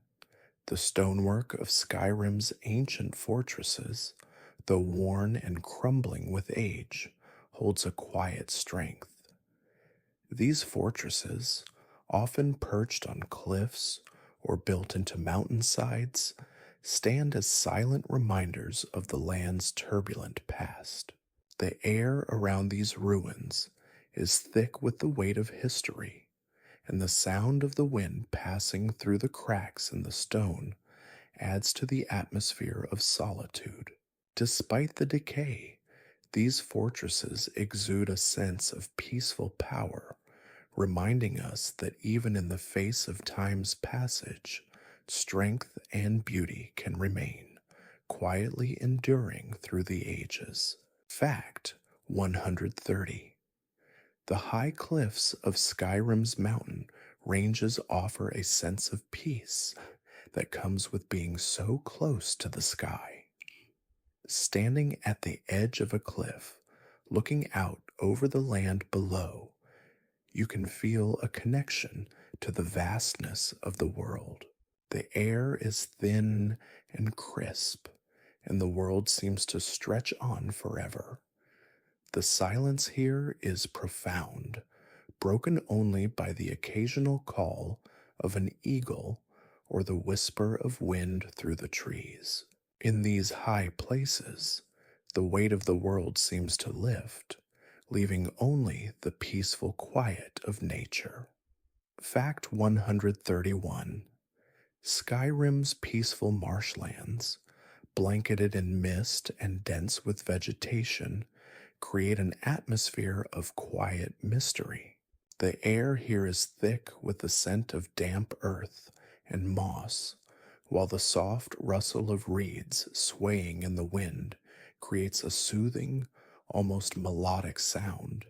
The stonework of Skyrim's ancient fortresses, though worn and crumbling with age, holds a quiet strength. These fortresses, often perched on cliffs or built into mountainsides, stand as silent reminders of the land's turbulent past. The air around these ruins is thick with the weight of history, and the sound of the wind passing through the cracks in the stone adds to the atmosphere of solitude. Despite the decay, these fortresses exude a sense of peaceful power, reminding us that even in the face of time's passage, strength and beauty can remain, quietly enduring through the ages. Fact 130. The high cliffs of Skyrim's mountain ranges offer a sense of peace that comes with being so close to the sky. Standing at the edge of a cliff, looking out over the land below, you can feel a connection to the vastness of the world. The air is thin and crisp, and the world seems to stretch on forever. The silence here is profound, broken only by the occasional call of an eagle or the whisper of wind through the trees. In these high places, the weight of the world seems to lift, leaving only the peaceful quiet of nature. Fact 131. Skyrim's peaceful marshlands, blanketed in mist and dense with vegetation, create an atmosphere of quiet mystery. The air here is thick with the scent of damp earth and moss, while the soft rustle of reeds swaying in the wind creates a soothing, almost melodic sound.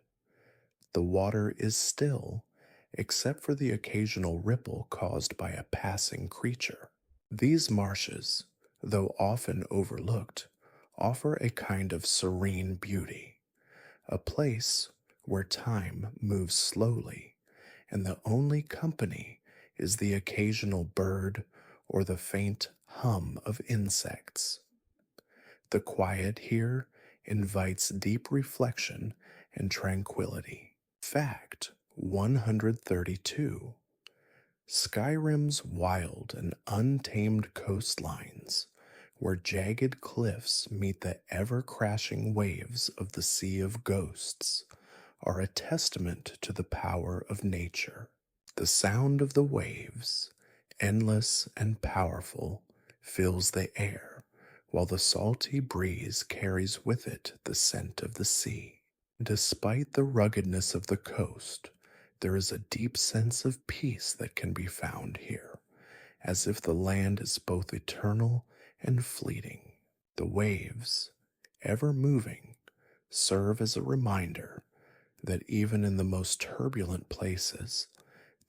The water is still, except for the occasional ripple caused by a passing creature. These marshes, though often overlooked, offer a kind of serene beauty, a place where time moves slowly, and the only company is the occasional bird or the faint hum of insects. The quiet here invites deep reflection and tranquility. Fact 132. Skyrim's wild and untamed coastlines, where jagged cliffs meet the ever-crashing waves of the Sea of Ghosts, are a testament to the power of nature. The sound of the waves, endless and powerful, fills the air, while the salty breeze carries with it the scent of the sea. Despite the ruggedness of the coast, there is a deep sense of peace that can be found here, as if the land is both eternal and fleeting. The waves, ever moving, serve as a reminder that even in the most turbulent places,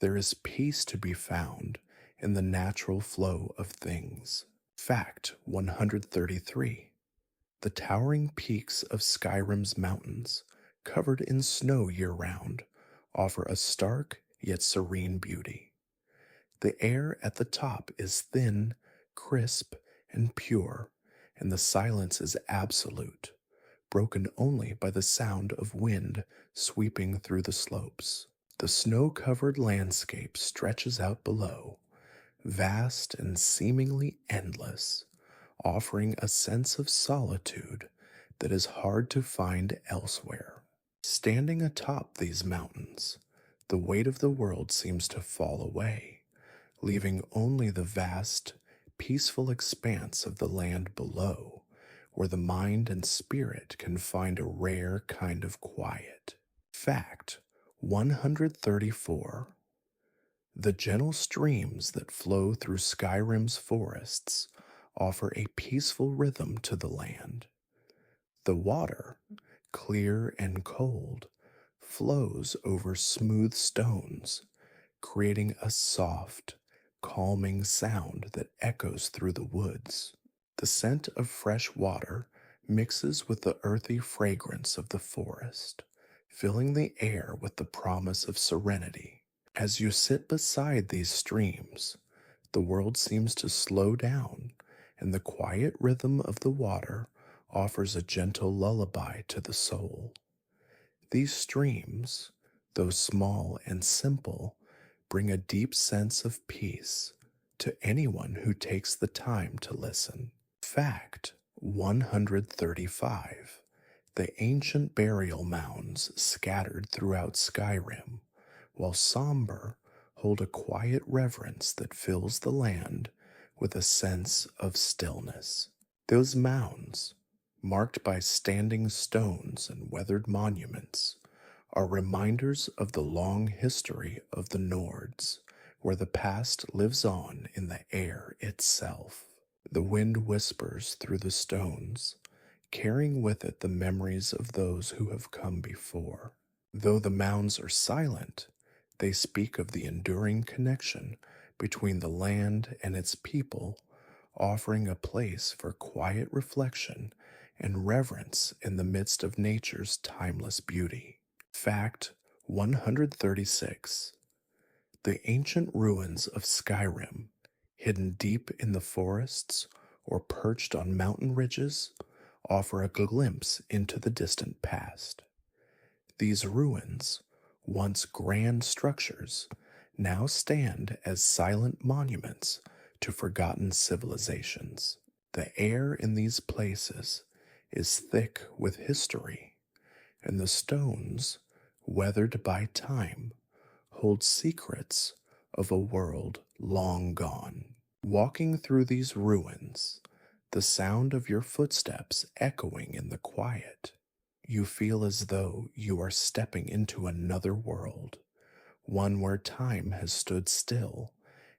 there is peace to be found in the natural flow of things. Fact 133. The towering peaks of Skyrim's mountains, covered in snow year round, offer a stark yet serene beauty. The air at the top is thin, crisp, and pure, and the silence is absolute, broken only by the sound of wind sweeping through the slopes. The snow covered landscape stretches out below, vast and seemingly endless, offering a sense of solitude that is hard to find elsewhere. Standing atop these mountains, the weight of the world seems to fall away, leaving only the vast, peaceful expanse of the land below, where the mind and spirit can find a rare kind of quiet. Fact 134. The gentle streams that flow through Skyrim's forests offer a peaceful rhythm to the land. The water, clear and cold, flows over smooth stones, creating a soft, calming sound that echoes through the woods. The scent of fresh water mixes with the earthy fragrance of the forest, filling the air with the promise of serenity. As you sit beside these streams, the world seems to slow down, and the quiet rhythm of the water offers a gentle lullaby to the soul. These streams, though small and simple, bring a deep sense of peace to anyone who takes the time to listen. Fact 135. The ancient burial mounds scattered throughout Skyrim, while somber, hold a quiet reverence that fills the land with a sense of stillness. Those mounds, marked by standing stones and weathered monuments, are reminders of the long history of the Nords, where the past lives on in the air itself. The wind whispers through the stones, carrying with it the memories of those who have come before. Though the mounds are silent, they speak of the enduring connection between the land and its people, offering a place for quiet reflection and reverence in the midst of nature's timeless beauty. Fact 136. The ancient ruins of Skyrim, hidden deep in the forests or perched on mountain ridges, offer a glimpse into the distant past. These ruins, once grand structures, now stand as silent monuments to forgotten civilizations. The air in these places is thick with history, and the stones, weathered by time, hold secrets of a world long gone. Walking through these ruins, the sound of your footsteps echoing in the quiet, you feel as though you are stepping into another world, one where time has stood still,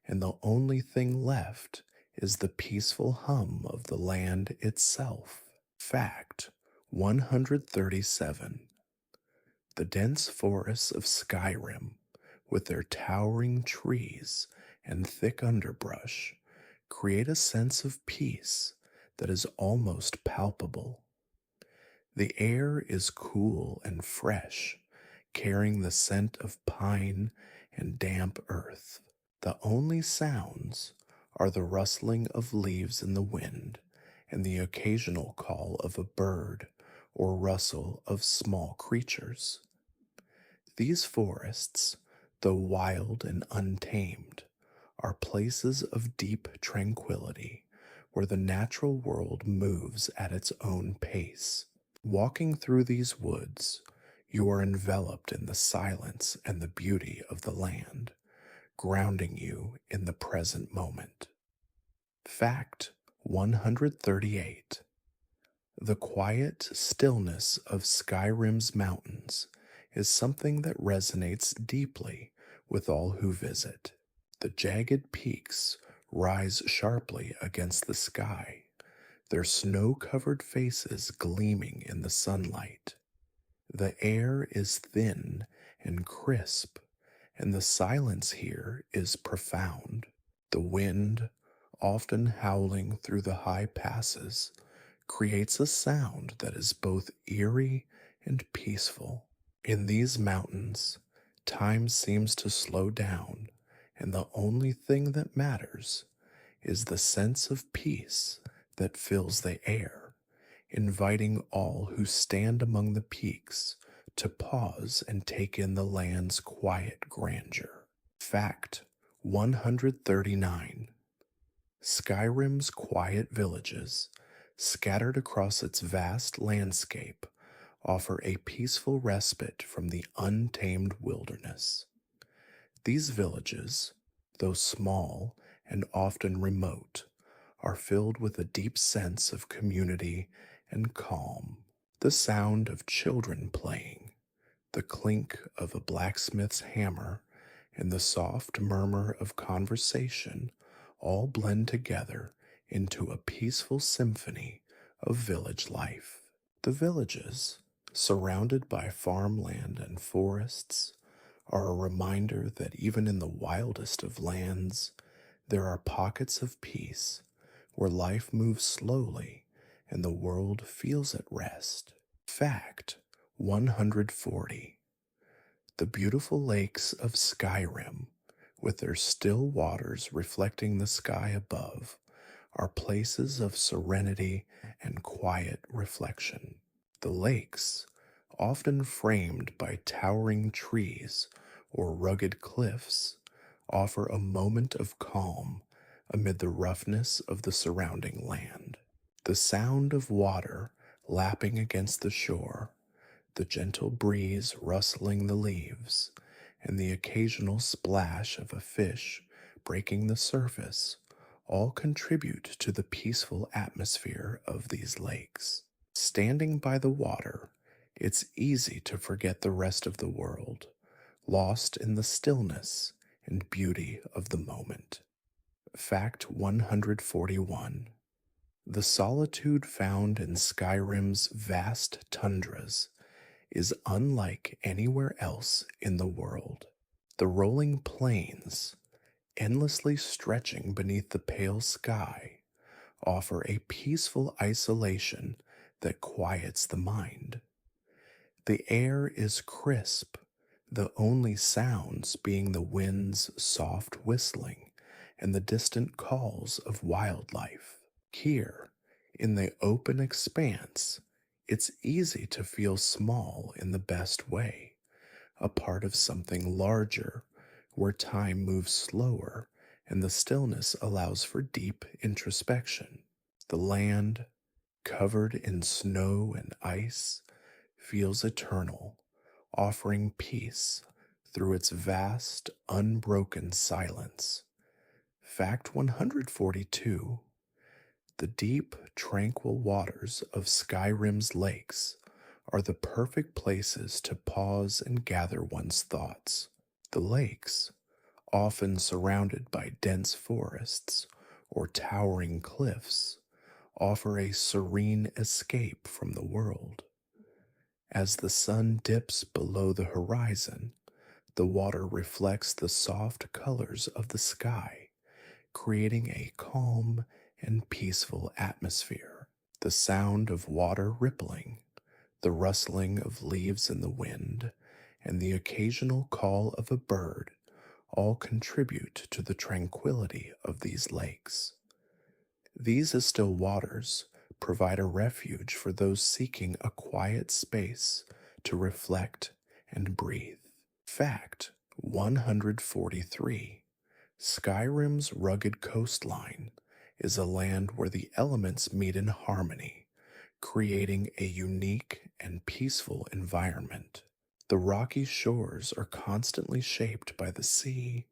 and the only thing left is the peaceful hum of the land itself. Fact 137. The dense forests of Skyrim, with their towering trees and thick underbrush, create a sense of peace that is almost palpable. The air is cool and fresh, carrying the scent of pine and damp earth. The only sounds are the rustling of leaves in the wind and the occasional call of a bird or rustle of small creatures. These forests, though wild and untamed, are places of deep tranquility where the natural world moves at its own pace. Walking through these woods, you are enveloped in the silence and the beauty of the land, grounding you in the present moment. Fact 138. The quiet stillness of Skyrim's mountains is something that resonates deeply with all who visit. The jagged peaks rise sharply against the sky, their snow-covered faces gleaming in the sunlight. The air is thin and crisp, and the silence here is profound. The wind, often howling through the high passes, creates a sound that is both eerie and peaceful. In these mountains, time seems to slow down, and the only thing that matters is the sense of peace that fills the air, inviting all who stand among the peaks to pause and take in the land's quiet grandeur. Fact 139. Skyrim's quiet villages, scattered across its vast landscape, offer a peaceful respite from the untamed wilderness. These villages, though small and often remote, are filled with a deep sense of community and calm. The sound of children playing, the clink of a blacksmith's hammer, and the soft murmur of conversation all blend together into a peaceful symphony of village life. The villages, surrounded by farmland and forests, are a reminder that even in the wildest of lands, there are pockets of peace where life moves slowly and the world feels at rest. Fact 140. The beautiful lakes of Skyrim, with their still waters reflecting the sky above, are places of serenity and quiet reflection. The lakes, often framed by towering trees or rugged cliffs, offer a moment of calm amid the roughness of the surrounding land. The sound of water lapping against the shore, the gentle breeze rustling the leaves, and the occasional splash of a fish breaking the surface all contribute to the peaceful atmosphere of these lakes. Standing by the water, it's easy to forget the rest of the world, lost in the stillness and beauty of the moment. Fact 141. The solitude found in Skyrim's vast tundras is unlike anywhere else in the world. The rolling plains, endlessly stretching beneath the pale sky, offer a peaceful isolation that quiets the mind. The air is crisp, the only sounds being the wind's soft whistling and the distant calls of wildlife. Here, in the open expanse, it's easy to feel small in the best way, a part of something larger, where time moves slower and the stillness allows for deep introspection. The land, covered in snow and ice, feels eternal, offering peace through its vast, unbroken silence. Fact 142. The deep, tranquil waters of Skyrim's lakes are the perfect places to pause and gather one's thoughts. The lakes, often surrounded by dense forests or towering cliffs, offer a serene escape from the world. As the sun dips below the horizon, the water reflects the soft colors of the sky, creating a calm and peaceful atmosphere. The sound of water rippling, the rustling of leaves in the wind, and the occasional call of a bird all contribute to the tranquility of these lakes. These still waters provide a refuge for those seeking a quiet space to reflect and breathe. Fact 143. Skyrim's rugged coastline is a land where the elements meet in harmony, creating a unique and peaceful environment. The rocky shores are constantly shaped by the sea,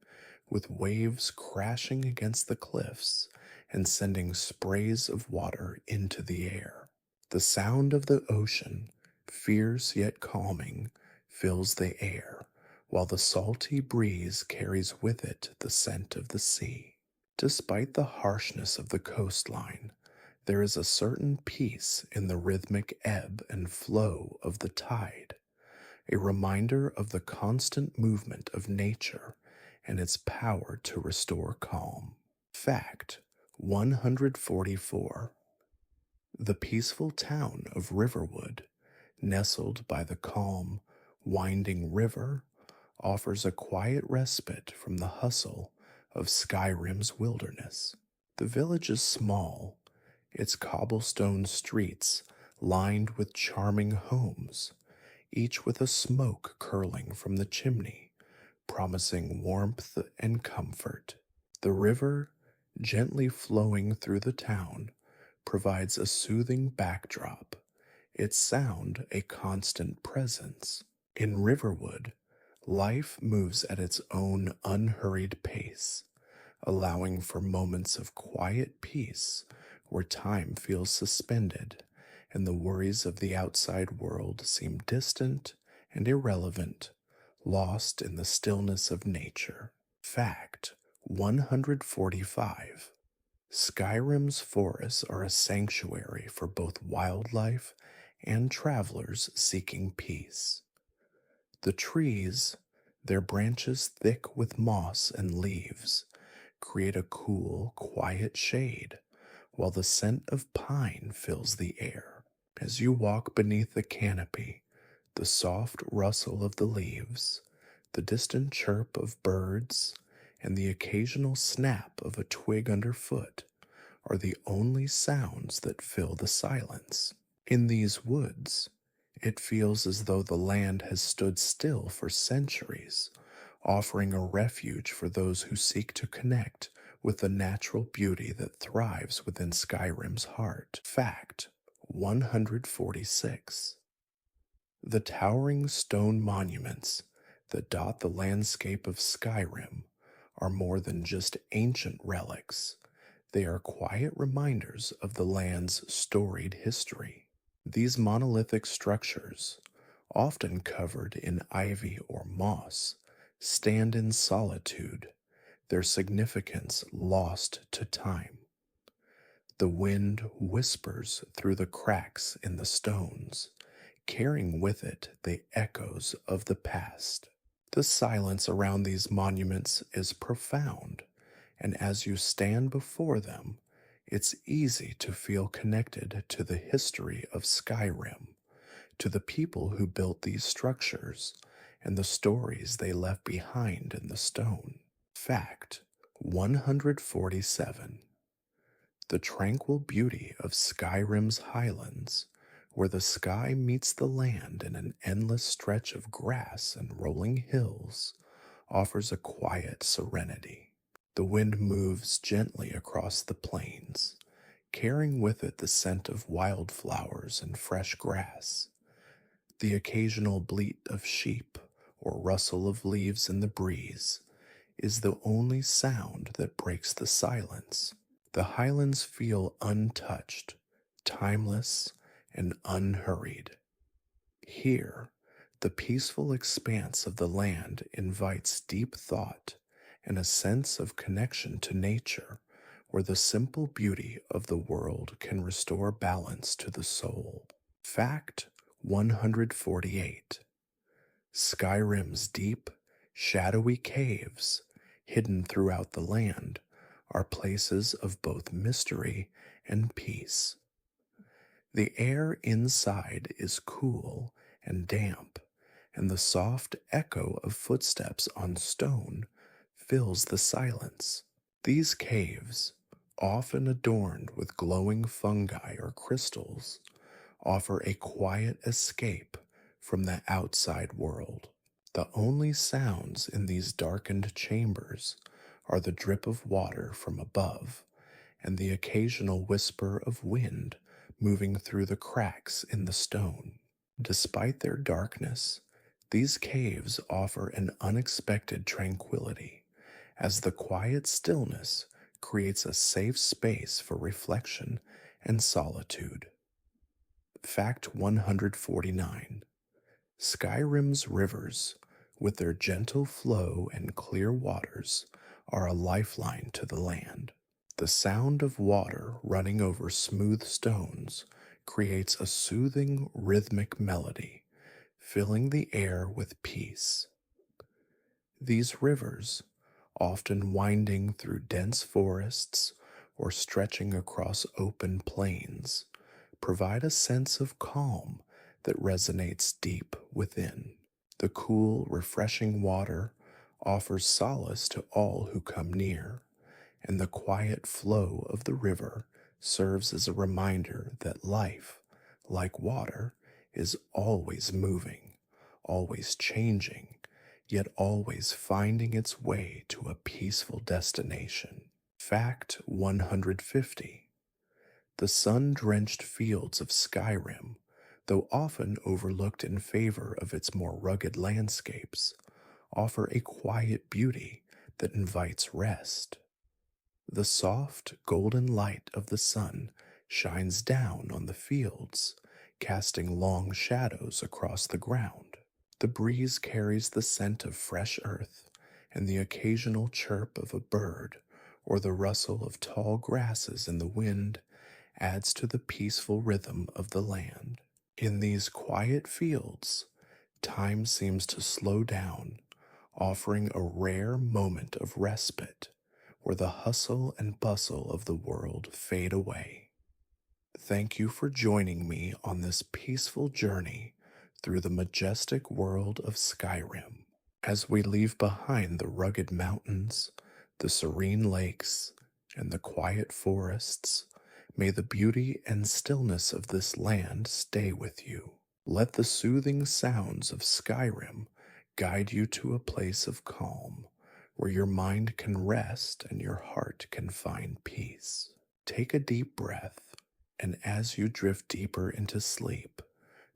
with waves crashing against the cliffs and sending sprays of water into the air. The sound of the ocean, fierce yet calming, fills the air, while the salty breeze carries with it the scent of the sea. Despite the harshness of the coastline, there is a certain peace in the rhythmic ebb and flow of the tide, a reminder of the constant movement of nature and its power to restore calm. Fact 144. The peaceful town of Riverwood, nestled by the calm, winding river, offers a quiet respite from the hustle of Skyrim's wilderness. The village is small, its cobblestone streets lined with charming homes, each with a smoke curling from the chimney, promising warmth and comfort. The river, gently flowing through the town, provides a soothing backdrop, its sound a constant presence. In Riverwood, life moves at its own unhurried pace, allowing for moments of quiet peace where time feels suspended and the worries of the outside world seem distant and irrelevant, lost in the stillness of nature. Fact 145. Skyrim's forests are a sanctuary for both wildlife and travelers seeking peace. The trees, their branches thick with moss and leaves, create a cool, quiet shade, while the scent of pine fills the air. As you walk beneath the canopy, the soft rustle of the leaves, the distant chirp of birds, and the occasional snap of a twig underfoot are the only sounds that fill the silence. In these woods, it feels as though the land has stood still for centuries, offering a refuge for those who seek to connect with the natural beauty that thrives within Skyrim's heart. Fact 146. The towering stone monuments that dot the landscape of Skyrim are more than just ancient relics. They are quiet reminders of the land's storied history. These monolithic structures, often covered in ivy or moss, stand in solitude, their significance lost to time. The wind whispers through the cracks in the stones, carrying with it the echoes of the past. The silence around these monuments is profound, and as you stand before them, it's easy to feel connected to the history of Skyrim, to the people who built these structures, and the stories they left behind in the stone. Fact 147. The tranquil beauty of Skyrim's highlands, where the sky meets the land in an endless stretch of grass and rolling hills, offers a quiet serenity. The wind moves gently across the plains, carrying with it the scent of wildflowers and fresh grass. The occasional bleat of sheep or rustle of leaves in the breeze is the only sound that breaks the silence. The highlands feel untouched, timeless, and unhurried. Here, the peaceful expanse of the land invites deep thought and a sense of connection to nature, where the simple beauty of the world can restore balance to the soul. Fact 148. Skyrim's deep, shadowy caves, hidden throughout the land, are places of both mystery and peace. The air inside is cool and damp, and the soft echo of footsteps on stone fills the silence. These caves, often adorned with glowing fungi or crystals, offer a quiet escape from the outside world. The only sounds in these darkened chambers are the drip of water from above and the occasional whisper of wind moving through the cracks in the stone. Despite their darkness, these caves offer an unexpected tranquility, as the quiet stillness creates a safe space for reflection and solitude. Fact 149. Skyrim's rivers, with their gentle flow and clear waters, are a lifeline to the land. The sound of water running over smooth stones creates a soothing, rhythmic melody, filling the air with peace. These rivers, often winding through dense forests or stretching across open plains, provide a sense of calm that resonates deep within. The cool, refreshing water offers solace to all who come near, and the quiet flow of the river serves as a reminder that life, like water, is always moving, always changing, yet always finding its way to a peaceful destination. Fact 150: the sun drenched fields of Skyrim, though often overlooked in favor of its more rugged landscapes, offer a quiet beauty that invites rest. The soft, golden light of the sun shines down on the fields, casting long shadows across the ground. The breeze carries the scent of fresh earth, and the occasional chirp of a bird or the rustle of tall grasses in the wind adds to the peaceful rhythm of the land. In these quiet fields, time seems to slow down, offering a rare moment of respite where the hustle and bustle of the world fade away. Thank you for joining me on this peaceful journey through the majestic world of Skyrim. As we leave behind the rugged mountains, the serene lakes, and the quiet forests, may the beauty and stillness of this land stay with you. Let the soothing sounds of Skyrim guide you to a place of calm, where your mind can rest and your heart can find peace. Take a deep breath, and as you drift deeper into sleep,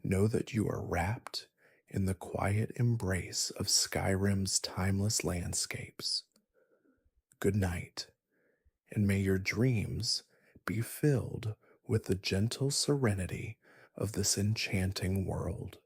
know that you are wrapped in the quiet embrace of Skyrim's timeless landscapes. Good night, and may your dreams be filled with the gentle serenity of this enchanting world.